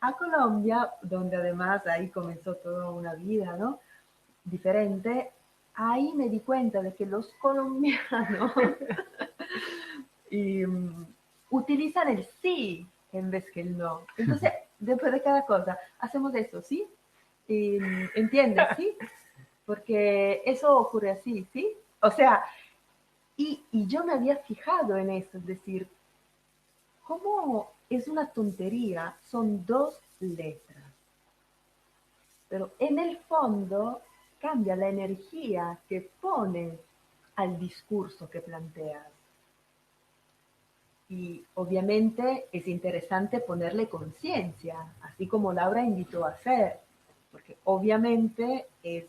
a Colombia, donde además ahí comenzó toda una vida, ¿no? Diferente, ahí me di cuenta de que los colombianos utilizan el sí en vez que el no. Entonces, después de cada cosa, hacemos eso, ¿sí? ¿Entiendes? ¿Sí? Porque eso ocurre así, ¿sí? O sea, y yo me había fijado en eso, es decir, ¿cómo es una tontería? Son dos letras, pero en el fondo cambia la energía que pones al discurso que planteas. Y obviamente es interesante ponerle conciencia, así como Laura invitó a hacer, porque obviamente es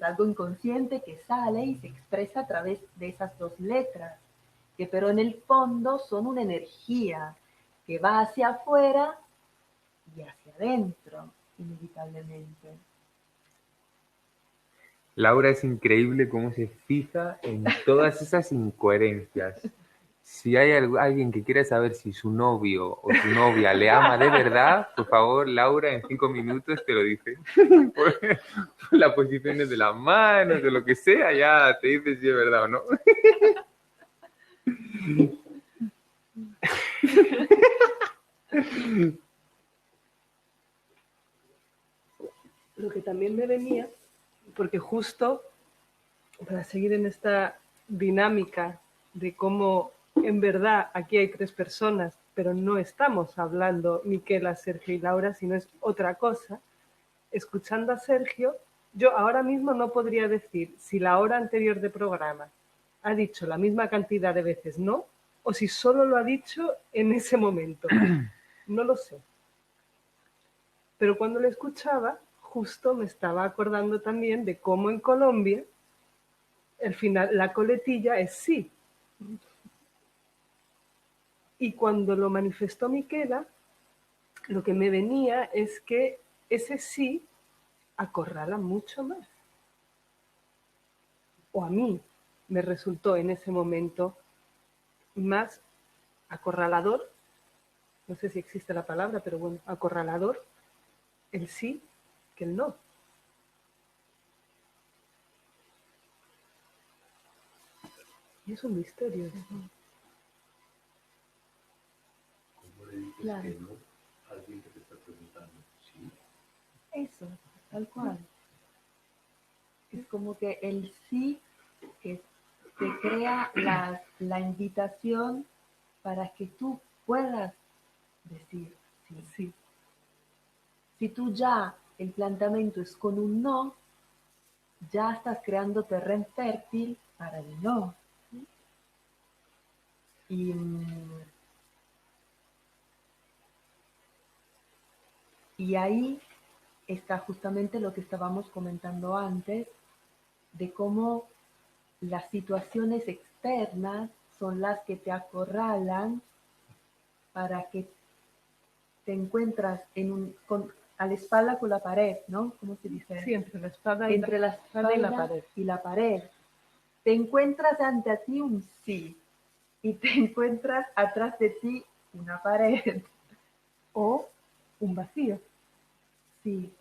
algo inconsciente que sale y se expresa a través de esas dos letras, que pero en el fondo son una energía que va hacia afuera y hacia adentro, inevitablemente. Laura es increíble cómo se fija en todas esas incoherencias. Si hay alguien que quiera saber si su novio o su novia le ama de verdad, por favor, Laura, en 5 minutos te lo dice. Por las posiciones de las manos, de lo que sea, ya te dice si es verdad o no. Lo que también me venía, porque justo para seguir en esta dinámica de cómo en verdad aquí hay tres personas, pero no estamos hablando Miquela, Sergio y Laura, sino es otra cosa. Escuchando a Sergio, yo ahora mismo no podría decir si la hora anterior de programa ha dicho la misma cantidad de veces no, o si solo lo ha dicho en ese momento. No lo sé. Pero cuando lo escuchaba, justo me estaba acordando también de cómo en Colombia al final la coletilla es sí. Y cuando lo manifestó Miquela, lo que me venía es que ese sí acorrala mucho más. O a mí me resultó en ese momento más acorralador, no sé si existe la palabra, pero bueno, acorralador, el sí que el no. Y es un misterio. ¿Cómo le dices Claro. que no a alguien que te está preguntando? Sí. Eso, tal cual. Es como que el sí que te crea la invitación para que tú puedas decir sí. Sí, Si tú ya el planteamiento es con un no, ya estás creando terreno fértil para el no. Y, y ahí está justamente lo que estábamos comentando antes, de cómo las situaciones externas son las que te acorralan para que te encuentras a la espalda con la pared, ¿no? ¿Cómo se dice? sí, entre la espada y Entre la espada y la espalda pared. y la pared. Te encuentras ante a ti un sí y te encuentras atrás de ti una pared. O un vacío. Sí.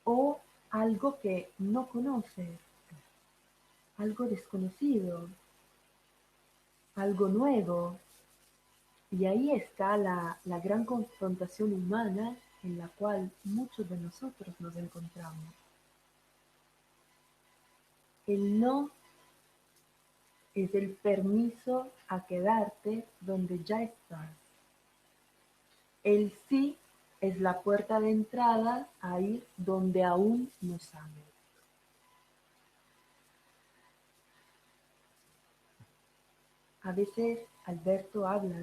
O algo que no conoces, algo desconocido, algo nuevo. Y ahí está la gran confrontación humana en la cual muchos de nosotros nos encontramos. El no es el permiso a quedarte donde ya estás. El sí es la puerta de entrada a ir donde aún no sabes. A veces Alberto habla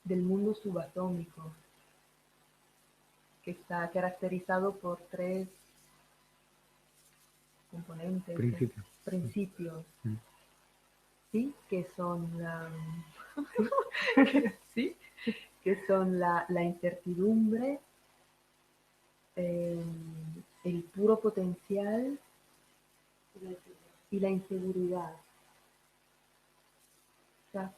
del mundo subatómico, que está caracterizado por 3 componentes, principios, ¿sí? Que son ¿sí? Que son la incertidumbre, el puro potencial y la inseguridad. O sea,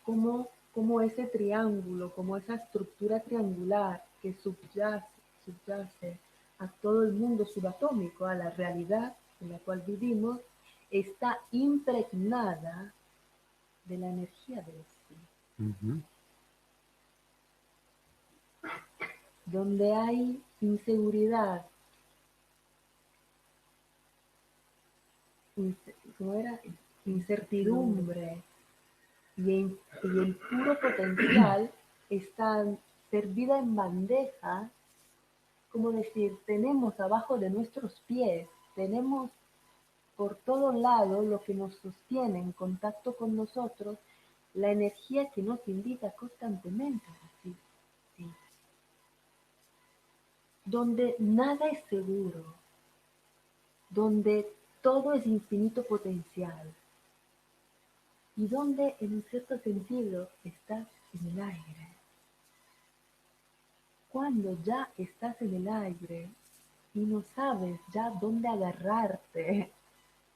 como ese triángulo, como esa estructura triangular que subyace a todo el mundo subatómico, a la realidad en la cual vivimos, está impregnada de la energía del sí. Donde hay inseguridad, ¿cómo era? Incertidumbre y el puro potencial está servida en bandeja, como decir, tenemos abajo de nuestros pies, tenemos por todo lado lo que nos sostiene en contacto con nosotros, la energía que nos invita constantemente a decir sí. Donde nada es seguro, donde todo es infinito potencial y donde en un cierto sentido estás en el aire. Cuando ya estás en el aire y no sabes ya dónde agarrarte,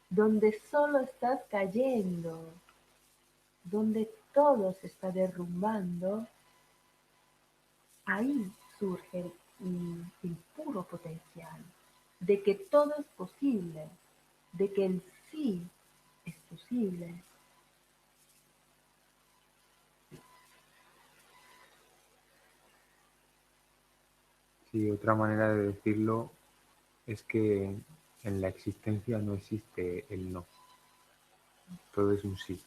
donde solo estás cayendo, donde todo se está derrumbando, ahí surge el puro potencial de que todo es posible, de que el sí es posible. Sí, otra manera de decirlo es que en la existencia no existe el no. Todo es un sí.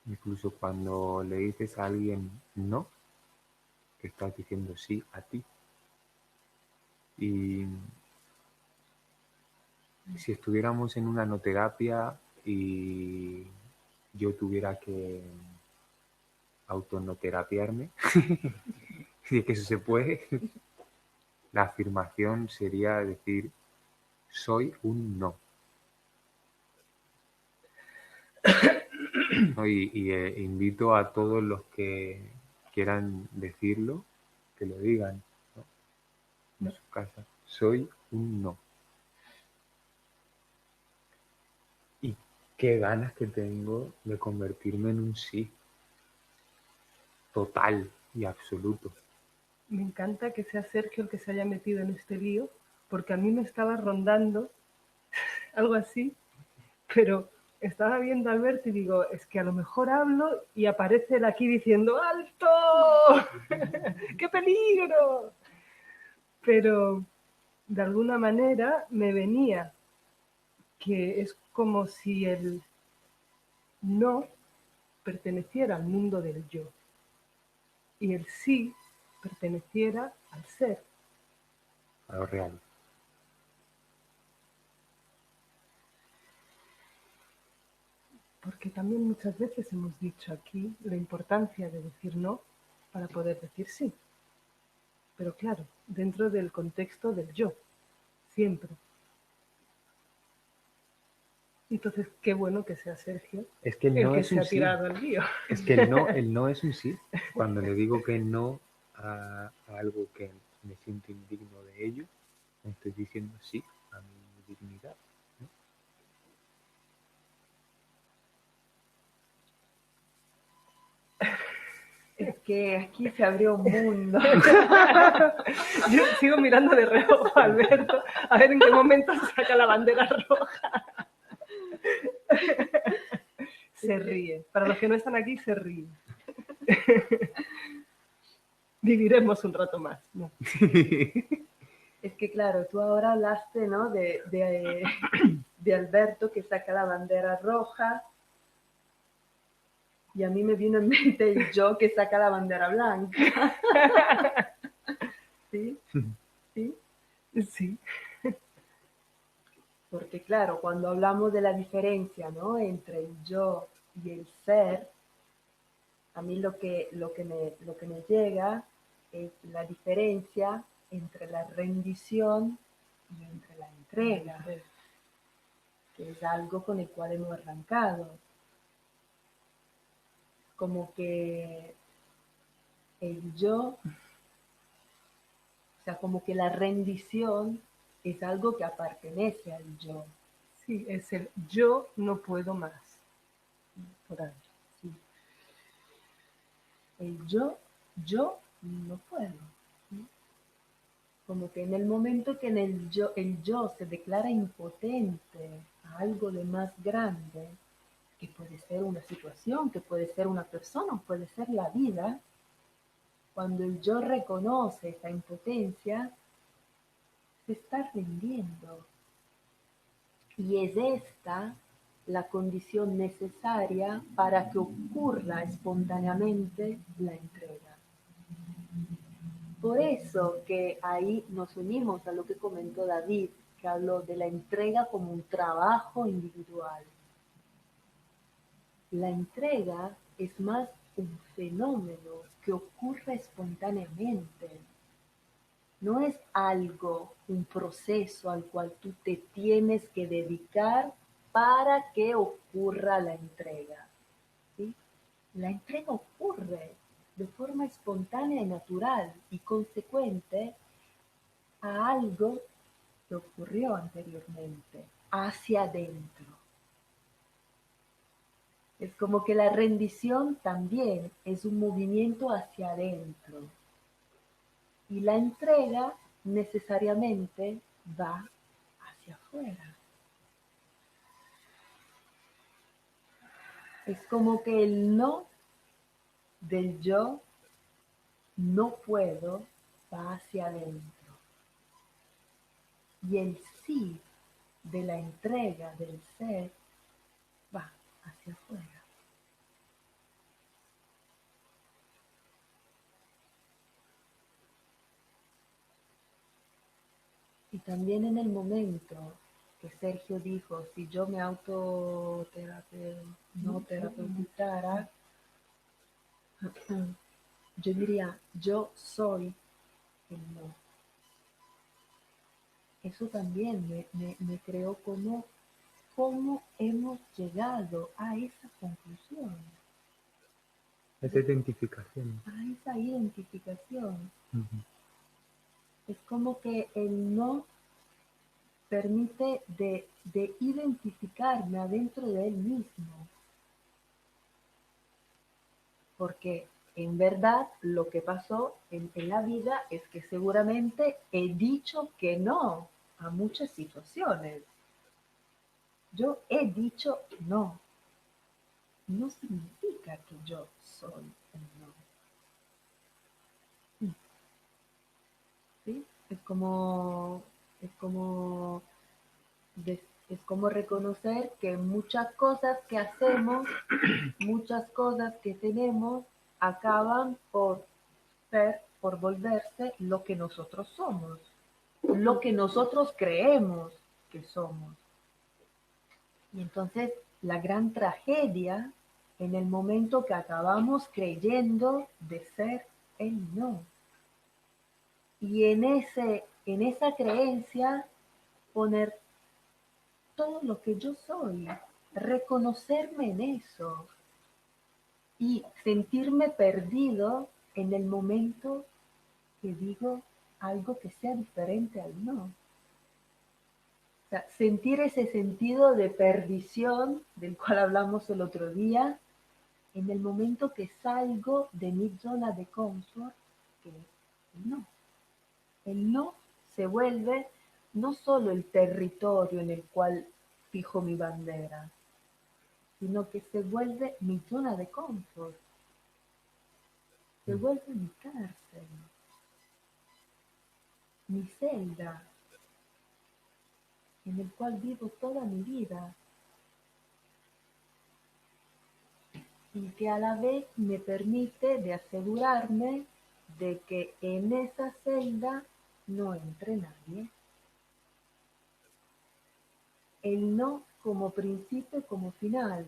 Incluso cuando le dices a alguien no, te estás diciendo sí a ti. Y si estuviéramos en una noterapia y yo tuviera que autonoterapiarme, si es que eso se puede, la afirmación sería decir, soy un no. Invito a todos los que quieran decirlo, que lo digan, ¿no? En su casa. Soy un no. Y qué ganas que tengo de convertirme en un sí. Total y absoluto. Me encanta que sea Sergio el que se haya metido en este lío, porque a mí me estaba rondando algo así, pero estaba viendo a Alberto y digo, es que a lo mejor hablo y aparece él aquí diciendo ¡alto! ¡Qué peligro! Pero de alguna manera me venía que es como si el no perteneciera al mundo del yo y el sí perteneciera al ser. A lo real. Porque también muchas veces hemos dicho aquí la importancia de decir no para poder decir sí. Pero claro, dentro del contexto del yo, siempre. Entonces, qué bueno que sea Sergio Es que el el no que es se un ha sí. tirado al lío. Es que el no es un sí. Cuando le digo que no a algo que me siento indigno de ello, me estoy diciendo sí a mi dignidad. ¿No? Es que aquí se abrió un mundo. Yo sigo mirando de reojo a Alberto a ver en qué momento saca la bandera roja. Se ríe. Para los que no están aquí, se ríe. Viviremos un rato más. ¿No? Es que claro, tú ahora hablaste, ¿no? De Alberto que saca la bandera roja y a mí me vino en mente el yo que saca la bandera blanca. ¿Sí? ¿Sí? Sí. Porque claro, cuando hablamos de la diferencia, ¿no? Entre el yo y el ser, a mí lo que me llega es la diferencia entre la rendición y entre la entrega, que es algo con el cual hemos arrancado. Como que el yo, o sea, como que la rendición es algo que pertenece al yo. Sí, es el yo no puedo más. Por ahí. ¿Sí? El yo no puedo. ¿Sí? Como que en el momento que el yo se declara impotente a algo de más grande, que puede ser una situación, que puede ser una persona, puede ser la vida, cuando el yo reconoce esa impotencia, se está rindiendo. Y es esta la condición necesaria para que ocurra espontáneamente la entrega. Por eso que ahí nos unimos a lo que comentó David, que habló de la entrega como un trabajo individual. La entrega es más un fenómeno que ocurre espontáneamente. No es algo, un proceso al cual tú te tienes que dedicar para que ocurra la entrega. ¿Sí? La entrega ocurre de forma espontánea y natural y consecuente a algo que ocurrió anteriormente, hacia adentro. Es como que la rendición también es un movimiento hacia adentro. Y la entrega necesariamente va hacia afuera. Es como que el no del yo, no puedo, va hacia adentro. Y el sí de la entrega del ser va hacia afuera. Y también en el momento que Sergio dijo, si yo me no terapeutizara, yo diría, yo soy el no. Eso también me creó cómo hemos llegado a esa conclusión, Esa identificación. a esa identificación. Ujú. Es como que el no permite de identificarme adentro de él mismo. Porque en verdad lo que pasó en la vida es que seguramente he dicho que no a muchas situaciones. Yo he dicho no. No significa que yo soy el no. ¿Sí? Es como Es como reconocer que muchas cosas que hacemos, muchas cosas que tenemos, acaban por ser, por volverse lo que nosotros somos, lo que nosotros creemos que somos. Y entonces la gran tragedia en el momento que acabamos creyendo de ser el no. Y en esa creencia poner todo lo que yo soy, reconocerme en eso y sentirme perdido en el momento que digo algo que sea diferente al no. O sea, sentir ese sentido de perdición del cual hablamos el otro día, en el momento que salgo de mi zona de confort, que es el no. El no se vuelve no solo el territorio en el cual fijo mi bandera, sino que se vuelve mi zona de confort, se vuelve mi cárcel, mi celda, en el cual vivo toda mi vida y que a la vez me permite de asegurarme de que en esa celda no entre nadie. El no como principio y como final,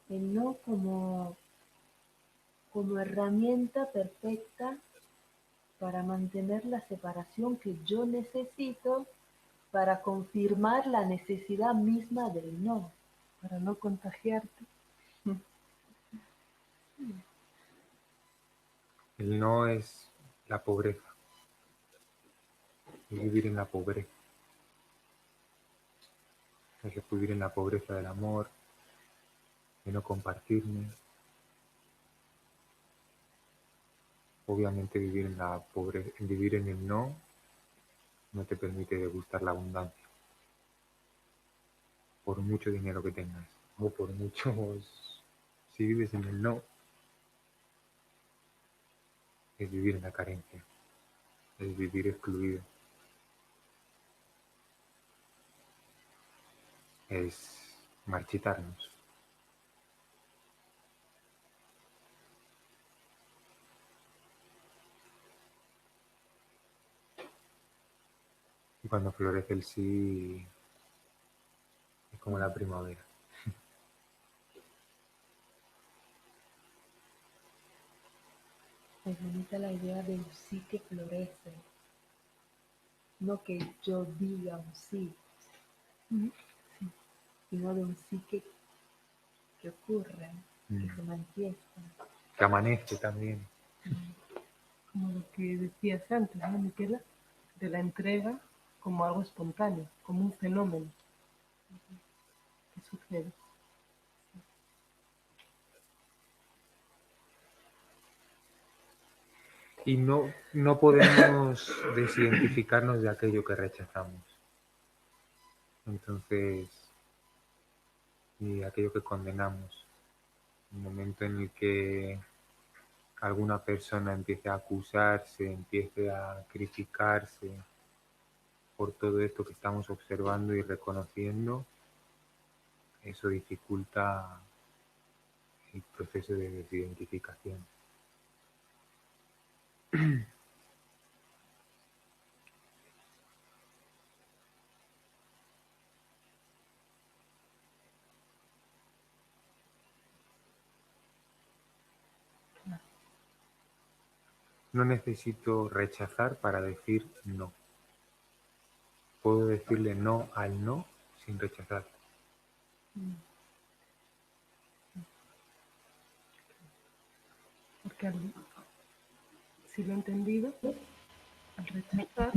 el no como herramienta perfecta para mantener la separación que yo necesito para confirmar la necesidad misma del no. para no contagiarte. El no es la pobreza, es vivir en la pobreza. Es vivir en la pobreza del amor, de no compartirme. Obviamente vivir en la pobreza, vivir en el no te permite degustar la abundancia. Por mucho dinero que tengas, o por muchos, si vives en el no, es vivir en la carencia, es vivir excluido, es marchitarnos. Y cuando florece el sí, es como la primavera. Es bonita la idea de un sí que florece, no que yo diga un sí, sino de un sí que ocurre, que se manifiesta. Que amanece también. Como lo que decías antes, ¿no, Miquela? De la entrega como algo espontáneo, como un fenómeno que sucede. Y no podemos desidentificarnos de aquello que rechazamos. Entonces, y aquello que condenamos. Un momento en el que alguna persona empiece a acusarse, empiece a criticarse por todo esto que estamos observando y reconociendo, eso dificulta el proceso de desidentificación. No necesito rechazar para decir no. Puedo decirle no al no sin rechazar. Porque si lo he entendido, al rechazar,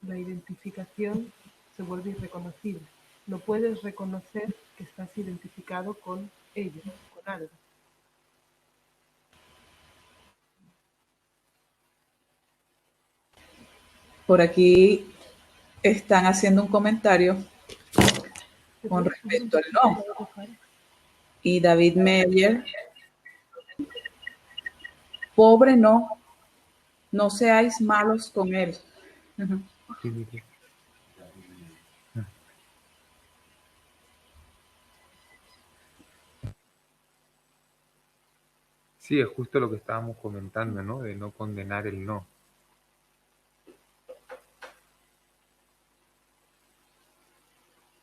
la identificación se vuelve irreconocible. No puedes reconocer que estás identificado con ello, con algo. Por aquí están haciendo un comentario con respecto al no. Y David Meyer, pobre no seáis malos con él. Sí, es justo lo que estábamos comentando, ¿no? De no condenar el no.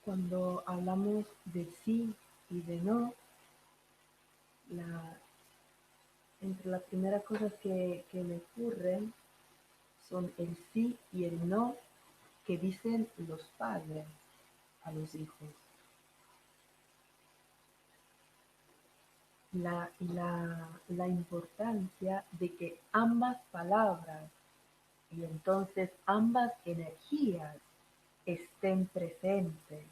Cuando hablamos de sí y de no, entre las primeras cosas que me ocurren son el sí y el no que dicen los padres a los hijos. La importancia de que ambas palabras y entonces ambas energías estén presentes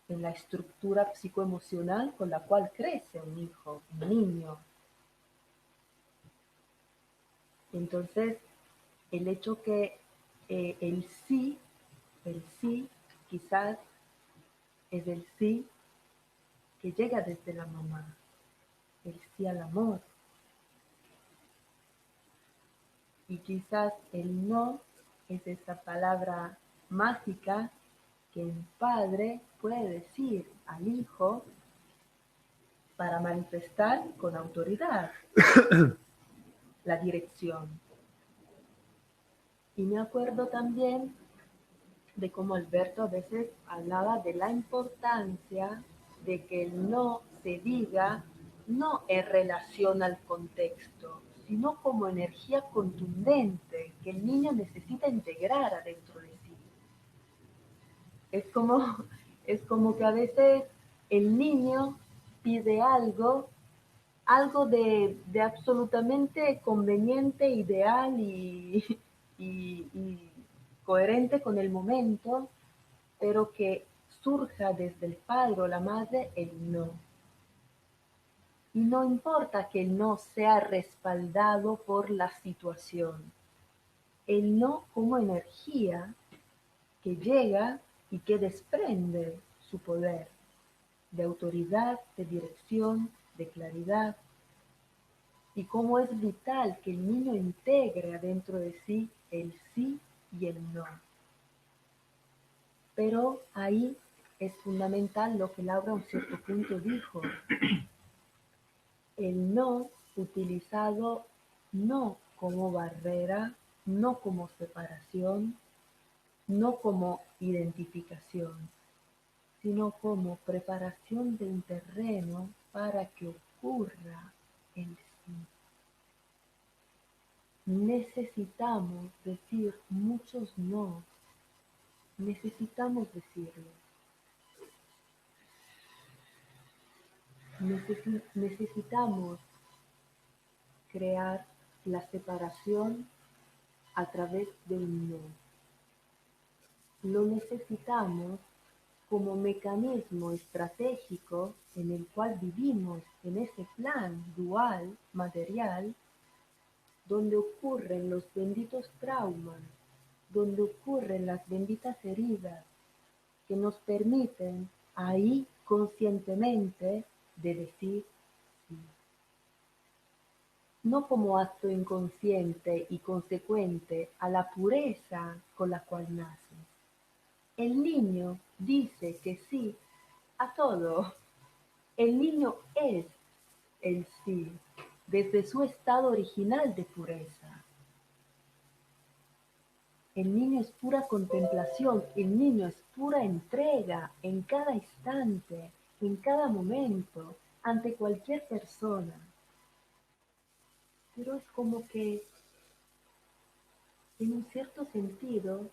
en la estructura psicoemocional con la cual crece un hijo, un niño. Entonces, el hecho que el sí quizás es el sí que llega desde la mamá, el sí al amor. Y quizás el no es esa palabra mágica que un padre puede decir al hijo para manifestar con autoridad la dirección. Y me acuerdo también de cómo Alberto a veces hablaba de la importancia de que el no se diga no en relación al contexto, sino como energía contundente que el niño necesita integrar adentro de sí. Es como, es como que a veces el niño pide algo de absolutamente conveniente, ideal y coherente con el momento, pero que surja desde el padre o la madre el no. Y no importa que el no sea respaldado por la situación. El no como energía que llega y que desprende su poder de autoridad, de dirección, de claridad, y cómo es vital que el niño integre adentro de sí el sí y el no. Pero ahí es fundamental lo que Laura a un cierto punto dijo, el no utilizado no como barrera, no como separación, no como identificación, sino como preparación de un terreno para que ocurra el sí. Necesitamos decir muchos no, necesitamos decirlo. Necesitamos crear la separación a través de un no. Lo necesitamos como mecanismo estratégico en el cual vivimos en ese plan dual, material, donde ocurren los benditos traumas, donde ocurren las benditas heridas que nos permiten ahí conscientemente de decir sí. No como acto inconsciente y consecuente a la pureza con la cual nace. El niño dice que sí a todo. El niño es el sí desde su estado original de pureza. El niño es pura contemplación, el niño es pura entrega en cada instante, en cada momento, ante cualquier persona. Pero es como que, en un cierto sentido,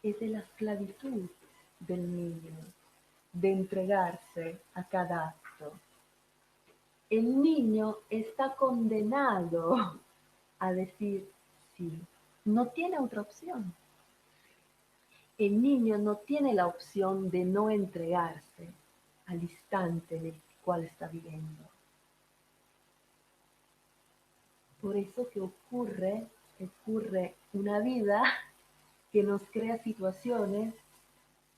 es de la esclavitud del niño, de entregarse a cada acto. El niño está condenado a decir sí, no tiene otra opción. El niño no tiene la opción de no entregarse al instante en el cual está viviendo. Por eso que ocurre una vida que nos crea situaciones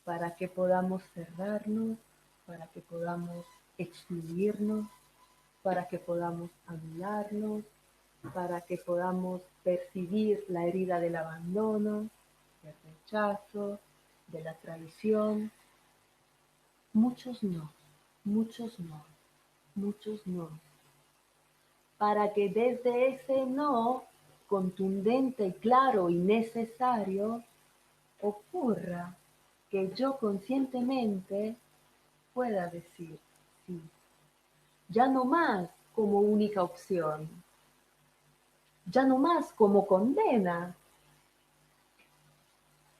para que podamos cerrarnos, para que podamos excluirnos, para que podamos anularnos, para que podamos percibir la herida del abandono, del rechazo, de la traición. Muchos no, muchos no, muchos no. para que desde ese no contundente, claro y necesario ocurra que yo conscientemente pueda decir sí, ya no más como única opción, ya no más como condena,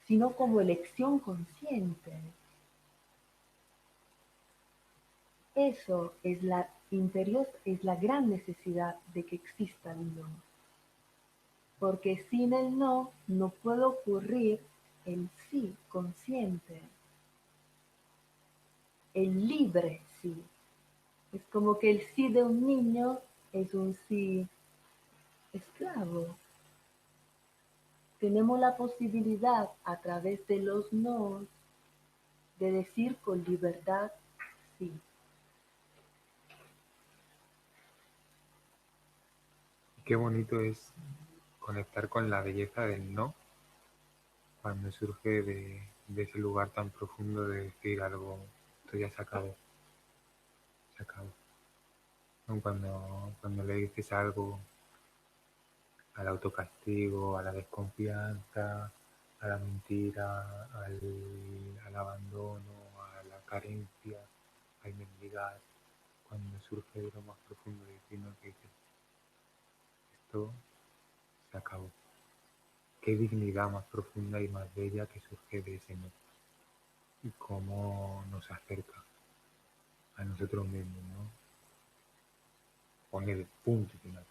sino como elección consciente. Eso es la interior, es la gran necesidad de que exista el no. Porque sin el no, no puede ocurrir el sí consciente, el libre sí. Es como que el sí de un niño es un sí esclavo. Tenemos la posibilidad a través de los no de decir con libertad sí. Qué bonito es conectar con la belleza del no cuando surge de ese lugar tan profundo de decir algo, esto ya se acabó, se acabó. ¿No? Cuando le dices algo al autocastigo, a la desconfianza, a la mentira, al abandono, a la carencia, al mendigar, cuando surge de lo más profundo de ti, ¿no? Que dices, esto se acabó. Qué dignidad más profunda y más bella que surge de ese no. Y cómo nos acerca a nosotros mismos, ¿no? Poner el punto final.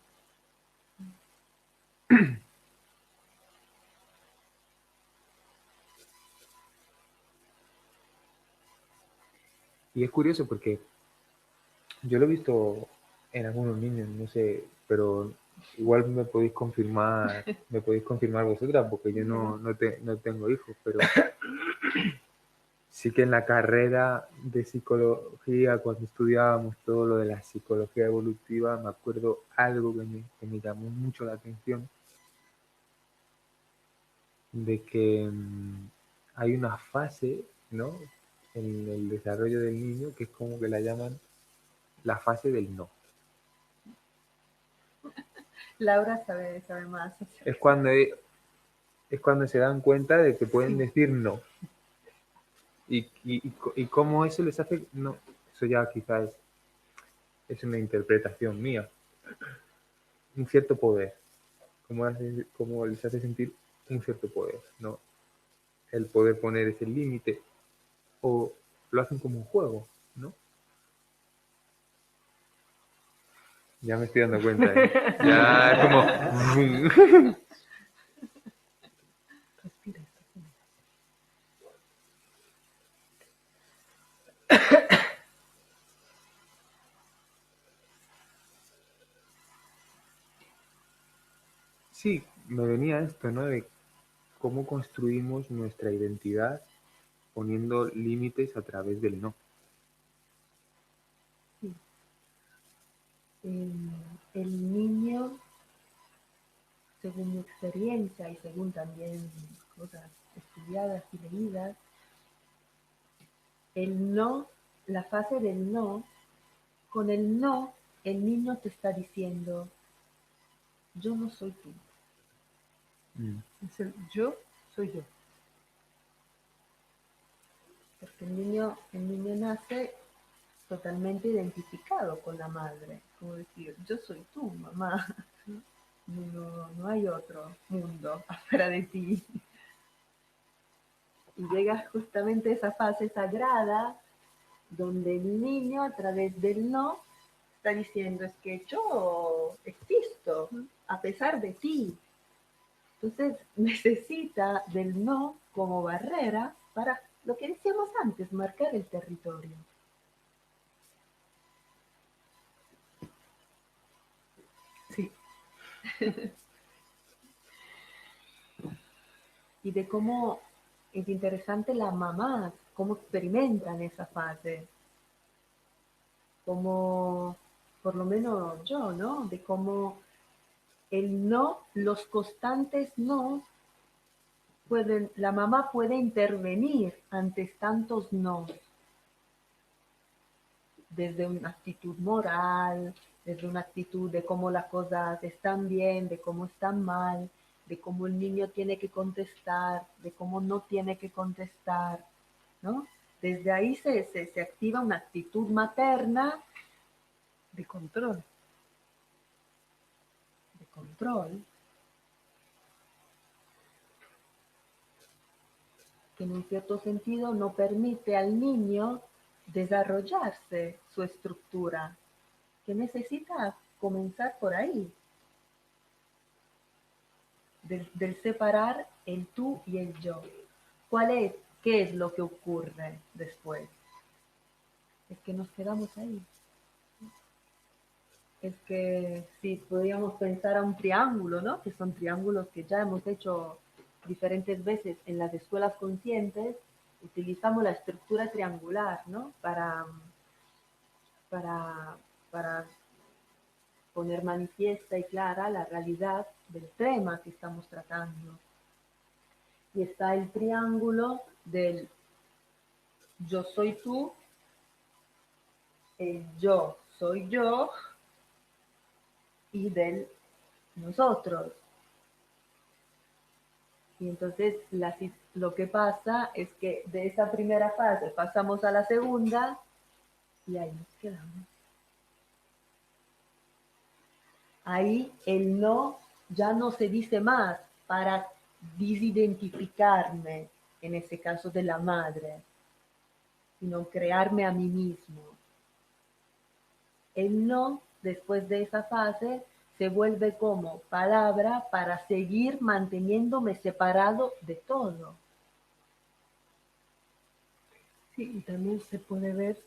Y es curioso porque yo lo he visto en algunos niños, no sé, pero igual me podéis confirmar vosotras, porque yo no tengo hijos, pero sí que en la carrera de psicología, cuando estudiábamos todo lo de la psicología evolutiva, me acuerdo algo que me llamó mucho la atención, de que hay una fase, ¿no?, en el desarrollo del niño que es como que la llaman la fase del no. Laura sabe más. Es cuando se dan cuenta de que pueden decir no. Y cómo eso les hace, no, eso ya quizás es una interpretación mía, un cierto poder, como les hace sentir un cierto poder, ¿no? El poder poner ese límite, o lo hacen como un juego, ¿no? Ya me estoy dando cuenta, ¿eh? Ya es como... Respira. Sí, me venía esto, ¿no? De cómo construimos nuestra identidad poniendo límites a través del no. Sí. El niño, según mi experiencia y según también cosas estudiadas y leídas, el no, la fase del no, con el no, el niño te está diciendo, yo no soy tú. Es el yo soy yo. Porque el niño nace totalmente identificado con la madre. Como decir, yo soy tú, mamá. No hay otro mundo afuera de ti. Y llega justamente esa fase sagrada donde el niño a través del no está diciendo, es que yo existo a pesar de ti. Entonces necesita del no como barrera para lo que decíamos antes, marcar el territorio. Sí. Y de cómo es interesante la mamá, cómo experimentan esa fase. Como, por lo menos yo, ¿no? De cómo el no, los constantes no, la mamá puede intervenir ante tantos no, desde una actitud moral, desde una actitud de cómo las cosas están bien, de cómo están mal, de cómo el niño tiene que contestar, de cómo no tiene que contestar, ¿no? Desde ahí se activa una actitud materna De control. de control, que en un cierto sentido no permite al niño desarrollarse su estructura, que necesita comenzar por ahí, del separar el tú y el yo. ¿Qué es lo que ocurre después? Es que nos quedamos ahí. Es que si podríamos pensar a un triángulo, ¿no? Que son triángulos que ya hemos hecho diferentes veces en las escuelas conscientes, utilizamos la estructura triangular, ¿no? Para, para poner manifiesta y clara la realidad del tema que estamos tratando. Y está el triángulo del yo soy tú, el yo soy yo y del nosotros. Y entonces lo que pasa es que de esa primera fase pasamos a la segunda y ahí nos quedamos. Ahí el no ya no se dice más para desidentificarme, en ese caso de la madre, sino crearme a mí mismo. El no, después de esa fase, se vuelve como palabra para seguir manteniéndome separado de todo. Sí, y también se puede ver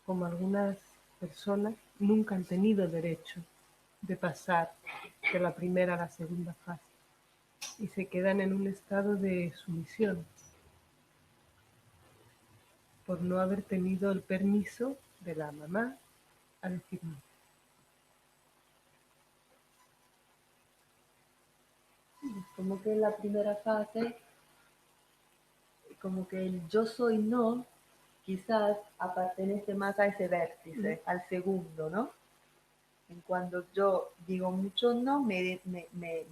como algunas personas nunca han tenido derecho de pasar de la primera a la segunda fase y se quedan en un estado de sumisión por no haber tenido el permiso de la mamá a decir no. Como que en la primera fase, como que el yo soy no, quizás pertenece más a ese vértice, al segundo, ¿no? En cuando yo digo mucho no, me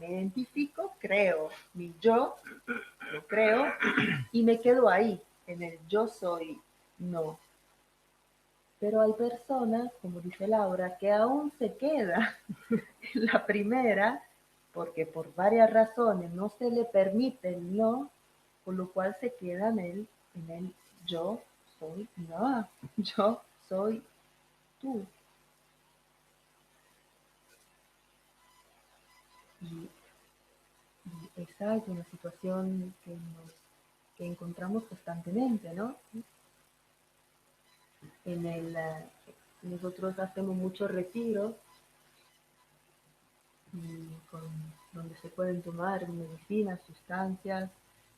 identifico, creo mi yo, lo creo, y me quedo ahí, en el yo soy no. Pero hay personas, como dice Laura, que aún se queda en la primera, porque por varias razones no se le permite el no, con lo cual se queda en el yo soy no, yo soy tú. Y, y esa es una situación que encontramos constantemente, ¿no? Nosotros hacemos muchos retiros donde se pueden tomar medicinas, sustancias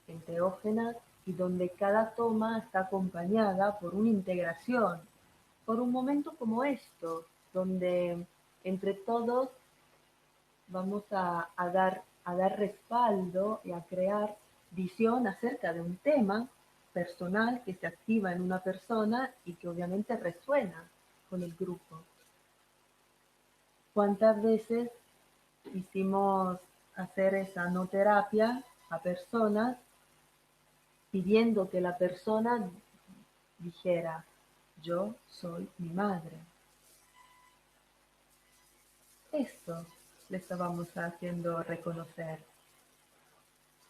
enteógenas y donde cada toma está acompañada por una integración, por un momento como esto, donde entre todos vamos a dar respaldo y a crear visión acerca de un tema personal que se activa en una persona y que obviamente resuena con el grupo. ¿Cuántas veces hicimos hacer esa no terapia a personas pidiendo que la persona dijera, yo soy mi madre? Esto le estábamos haciendo reconocer,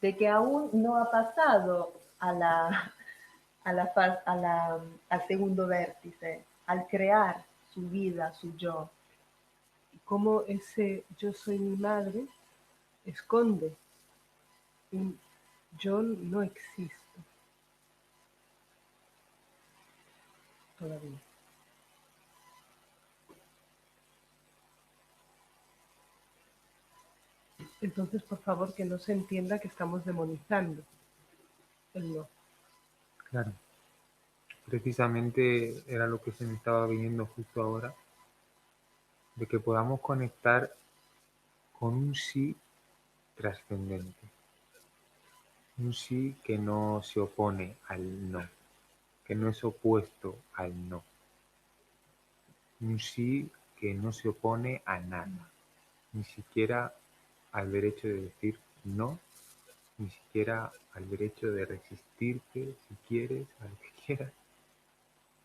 de que aún no ha pasado al segundo vértice, al crear su vida, su yo. Y cómo ese yo soy mi madre esconde un yo no existo todavía. Entonces, por favor, que no se entienda que estamos demonizando el no. Claro. Precisamente era lo que se me estaba viniendo justo ahora, de que podamos conectar con un sí trascendente, un sí que no se opone al no, que no es opuesto al no, un sí que no se opone a nada, ni siquiera al derecho de decir no, ni siquiera al derecho de resistirte si quieres, a lo que quieras.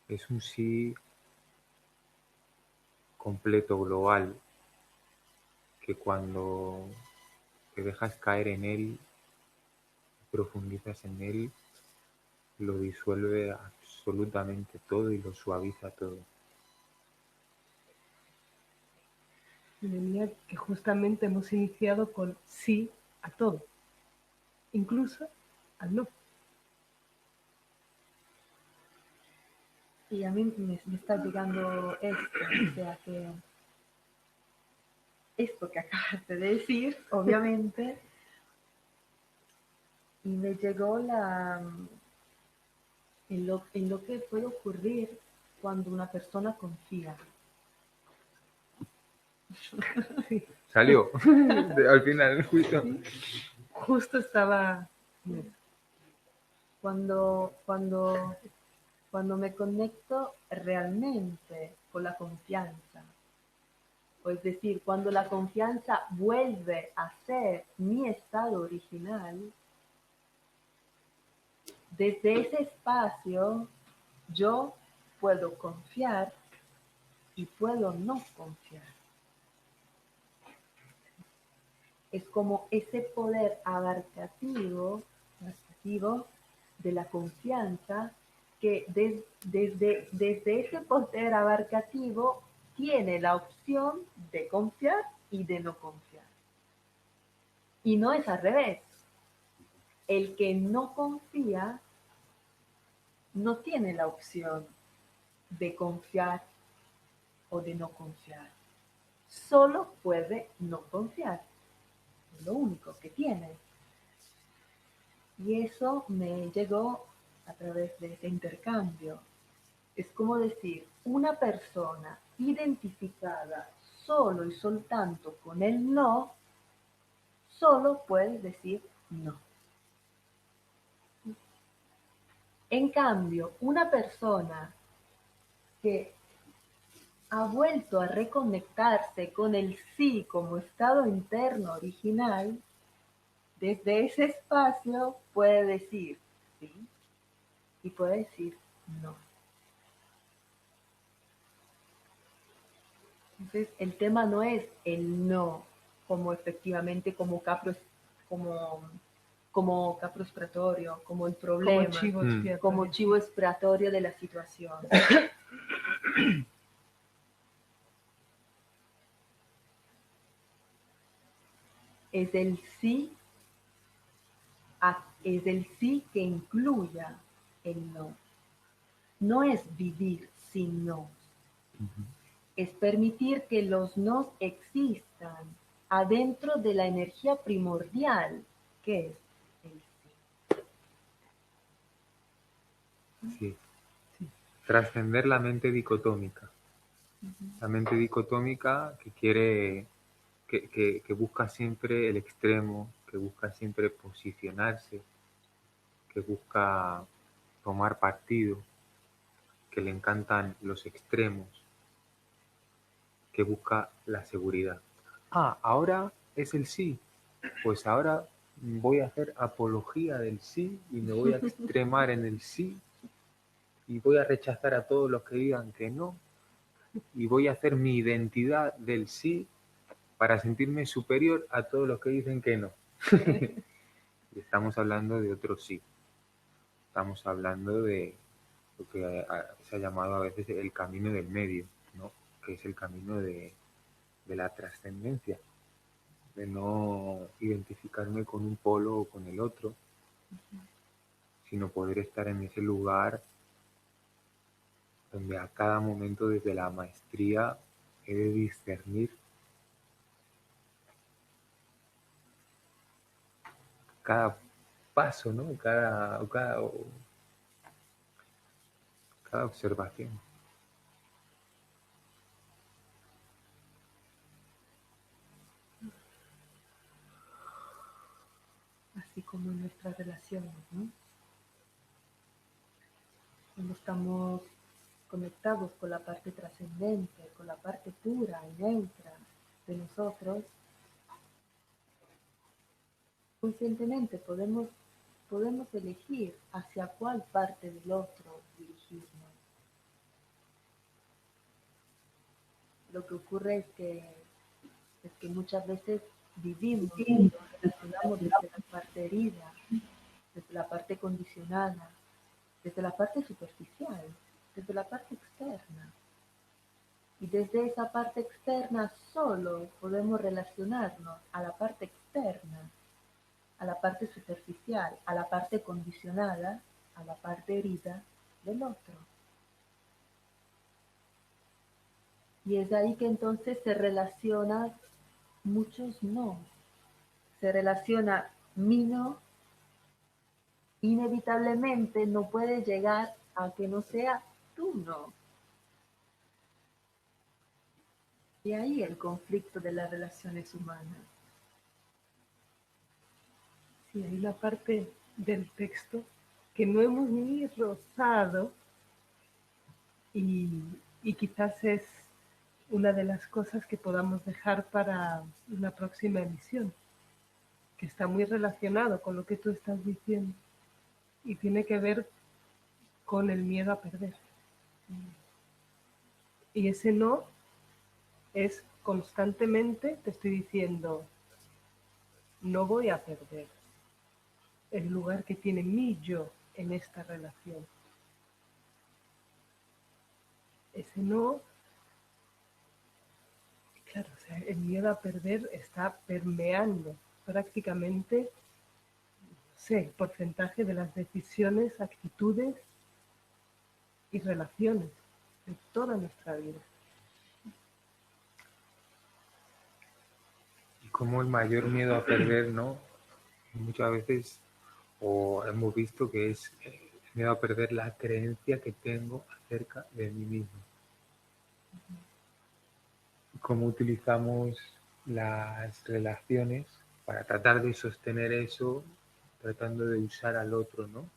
Es un sí completo, global, que cuando te dejas caer en él, profundizas en él, lo disuelve absolutamente todo y lo suaviza todo. Y venía que justamente hemos iniciado con sí a todo, incluso al no. Y a mí me está llegando esto, o sea que esto que acabas de decir, obviamente, y me llegó en lo que puede ocurrir cuando una persona confía. Sí, Salió, al final, justo. justo estaba... Cuando me conecto realmente con la confianza. O es decir, cuando la confianza vuelve a ser mi estado original, desde ese espacio yo puedo confiar y puedo no confiar. Es como ese poder abarcativo de la confianza que desde ese poder abarcativo tiene la opción de confiar y de no confiar. Y no es al revés. El que no confía no tiene la opción de confiar o de no confiar. Solo puede no confiar. Es lo único que tiene. Y eso me llegó a través de ese intercambio. Es como decir, una persona identificada solo y soltanto con el no, solo puede decir no. En cambio, una persona que ha vuelto a reconectarse con el sí como estado interno original, desde ese espacio puede decir sí y puede decir no. Entonces, el tema no es el no como efectivamente como, como capro expiatorio, como el problema, Como chivo expiatorio. como chivo expiatorio de la situación. Es el sí, es el sí que incluya el no. No es vivir sin no. Es permitir que los nos existan adentro de la energía primordial, que es el sí. Sí. Trascender la mente dicotómica. La mente dicotómica que quiere, que busca siempre el extremo, que busca siempre posicionarse, que busca tomar partido, que le encantan los extremos, que busca la seguridad. Ah, ahora es el sí. Pues ahora voy a hacer apología del sí y me voy a extremar en el sí y voy a rechazar a todos los que digan que no y voy a hacer mi identidad del sí para sentirme superior a todos los que dicen que no. Y estamos hablando de otro sí. Estamos hablando de lo que se ha llamado a veces el camino del medio, ¿no? Que es el camino de la trascendencia, de no identificarme con un polo o con el otro, sino poder estar en ese lugar donde a cada momento desde la maestría he de discernir cada paso, ¿no? Cada observación. Así como en nuestras relaciones, ¿no? Cuando estamos conectados con la parte trascendente, con la parte pura y neutra de nosotros, conscientemente podemos elegir hacia cuál parte del otro dirigirnos. Lo que ocurre es que muchas veces vivimos y nos relacionamos desde la parte herida, desde la parte condicionada, desde la parte superficial, desde la parte externa. Y desde esa parte externa solo podemos relacionarnos a la parte externa, a la parte superficial, a la parte condicionada, a la parte herida del otro. Y es ahí que entonces se relaciona muchos no. Se relaciona mi no, inevitablemente no puede llegar a que no sea tu no. Y ahí el conflicto de las relaciones humanas. Sí, hay una parte del texto que no hemos ni rozado y quizás es una de las cosas que podamos dejar para una próxima emisión, que está muy relacionado con lo que tú estás diciendo y tiene que ver con el miedo a perder. Y ese no es constantemente, te estoy diciendo, no voy a perder el lugar que tiene mi yo en esta relación. Ese no, claro, o sea, el miedo a perder está permeando prácticamente, no sé, el porcentaje de las decisiones, actitudes y relaciones de toda nuestra vida. Y como el mayor miedo a perder, ¿no? Muchas veces, o hemos visto que es el miedo a perder la creencia que tengo acerca de mí mismo. Cómo utilizamos las relaciones para tratar de sostener eso, tratando de usar al otro, ¿no?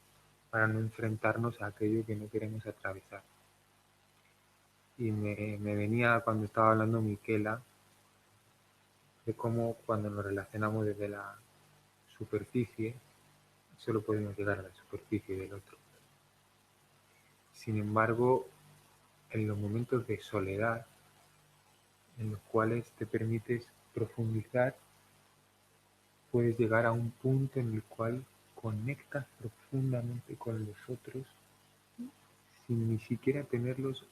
Para no enfrentarnos a aquello que no queremos atravesar. Y me venía cuando estaba hablando Miquela de cómo cuando nos relacionamos desde la superficie, solo podemos llegar a la superficie del otro. Sin embargo, en los momentos de soledad, en los cuales te permites profundizar, puedes llegar a un punto en el cual conectas profundamente con los otros sin ni siquiera tenerlos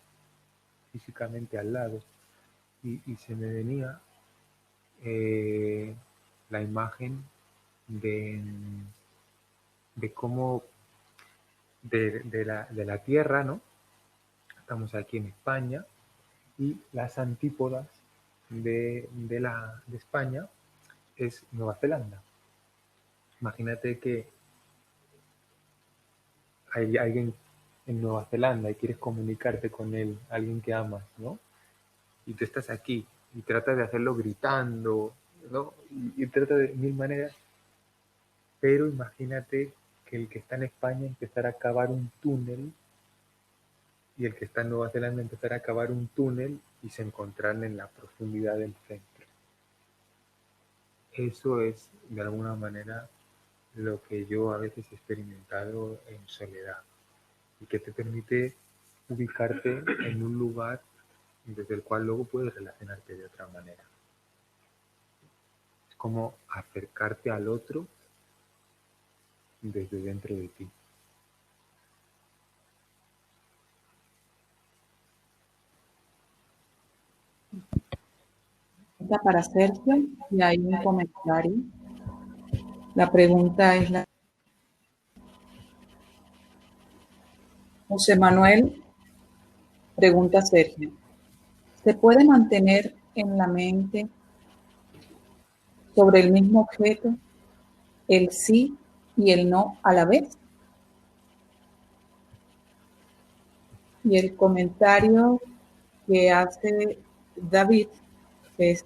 físicamente al lado. Y se me venía la imagen de cómo de la Tierra, ¿no? Estamos aquí en España y las antípodas de España es Nueva Zelanda. Imagínate que hay alguien en Nueva Zelanda y quieres comunicarte con él, alguien que amas, ¿no? Y tú estás aquí y tratas de hacerlo gritando, ¿no? Y trata de mil maneras, pero imagínate que el que está en España empezara a cavar un túnel y el que está en Nueva Zelanda empezara a cavar un túnel y se encontraran en la profundidad del centro. Eso es, de alguna manera, lo que yo a veces he experimentado en soledad y que te permite ubicarte en un lugar desde el cual luego puedes relacionarte de otra manera. Es como acercarte al otro desde dentro de ti. Para Sergio, y hay un comentario. La pregunta es la... José Manuel pregunta a Sergio, ¿se puede mantener en la mente sobre el mismo objeto el sí y el no a la vez? Y el comentario que hace David es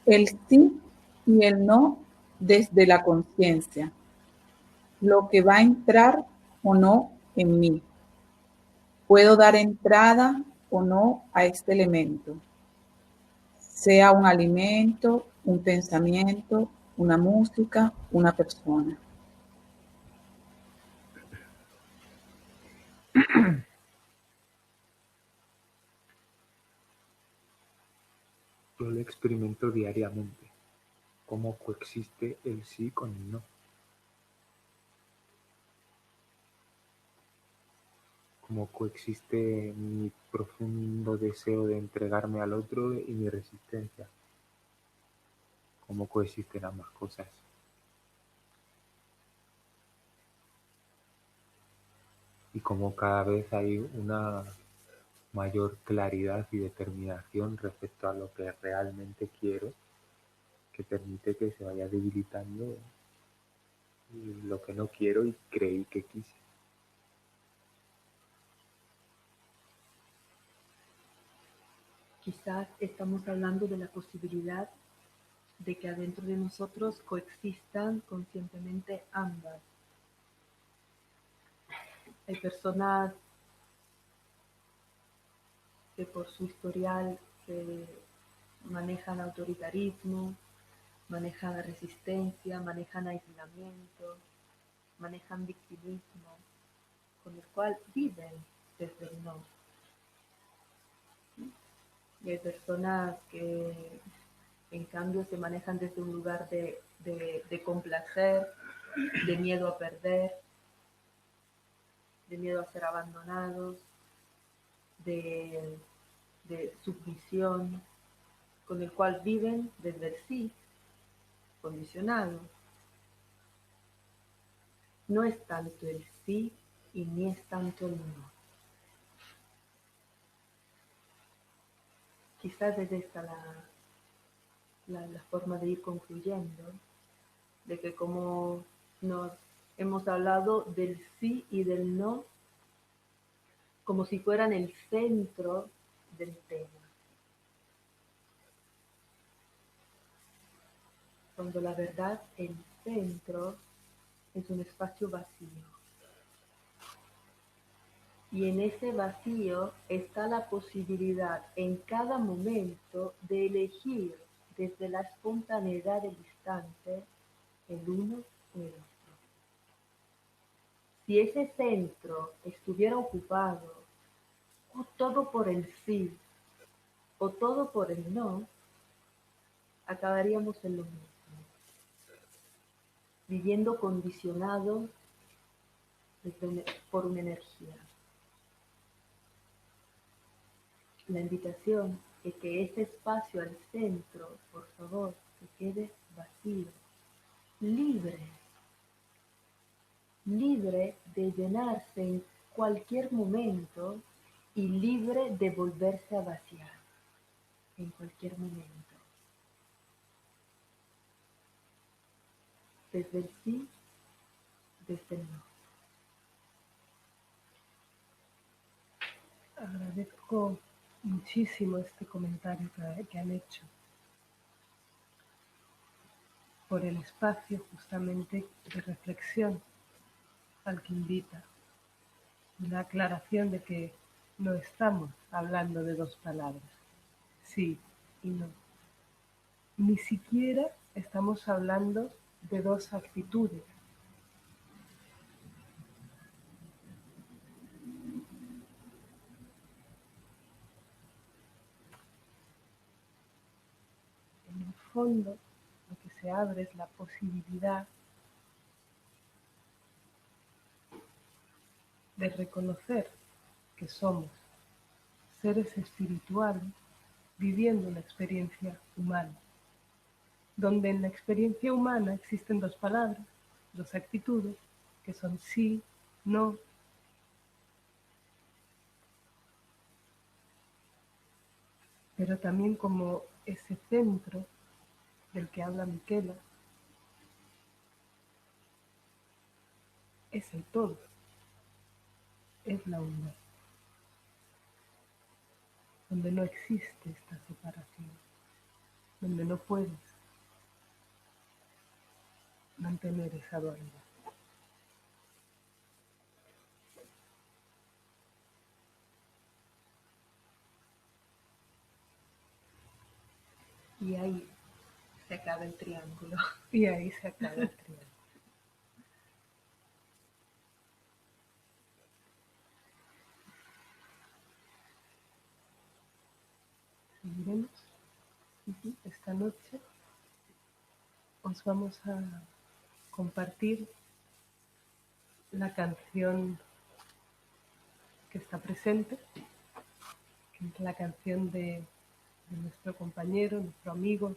el sí y el no desde la conciencia, lo que va a entrar o no en mí. Puedo dar entrada o no a este elemento, sea un alimento, un pensamiento, una música, una persona. Yo lo experimento diariamente, cómo coexiste el sí con el no. Cómo coexiste mi profundo deseo de entregarme al otro y mi resistencia. Cómo coexisten ambas cosas. Y cómo cada vez hay una mayor claridad y determinación respecto a lo que realmente quiero, que permite que se vaya debilitando lo que no quiero y creí que quise. Quizás estamos hablando de la posibilidad de que adentro de nosotros coexistan conscientemente ambas. Hay personas que por su historial manejan autoritarismo, manejan resistencia, manejan aislamiento, manejan victimismo, con el cual viven desde el no. Y hay personas que en cambio se manejan desde un lugar de complacer, de miedo a perder, de miedo a ser abandonados, de submisión, con el cual viven desde el sí, condicionado. No es tanto el sí y ni es tanto el no. Quizás es esta la forma de ir concluyendo, de que como nos hemos hablado del sí y del no, como si fueran el centro del tema. Cuando la verdad, el centro es un espacio vacío. Y en ese vacío está la posibilidad en cada momento de elegir desde la espontaneidad del instante el uno o el otro. Si ese centro estuviera ocupado o todo por el sí o todo por el no, acabaríamos en lo mismo, viviendo condicionados por una energía. La invitación es que ese espacio al centro, por favor, se quede vacío, libre, libre de llenarse en cualquier momento y libre de volverse a vaciar en cualquier momento. Desde el sí, desde el no. Agradezco muchísimo este comentario que han hecho por el espacio justamente de reflexión al que invita. La aclaración de que no estamos hablando de dos palabras, sí y no. Ni siquiera estamos hablando de dos actitudes. En el fondo, lo que se abre es la posibilidad de reconocer que somos seres espirituales viviendo una experiencia humana, donde en la experiencia humana existen dos palabras, dos actitudes, que son sí, no. Pero también como ese centro del que habla Miquela es el todo, es la unidad, donde no existe esta separación, donde no puedes mantener esa dualidad. Y ahí se acaba el triángulo. Y ahí se acaba el triángulo. Seguiremos. Esta noche os vamos a compartir la canción que está presente, que es la canción de nuestro compañero, nuestro amigo,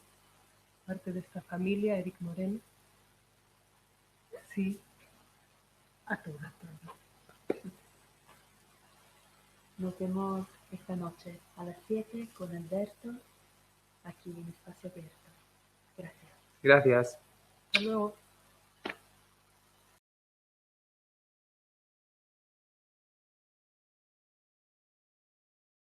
parte de esta familia, Eric Moreno. Sí, a todo. Nos vemos esta noche a las 7 con Alberto, aquí en Espacio Abierto. Gracias. Gracias. Hasta luego.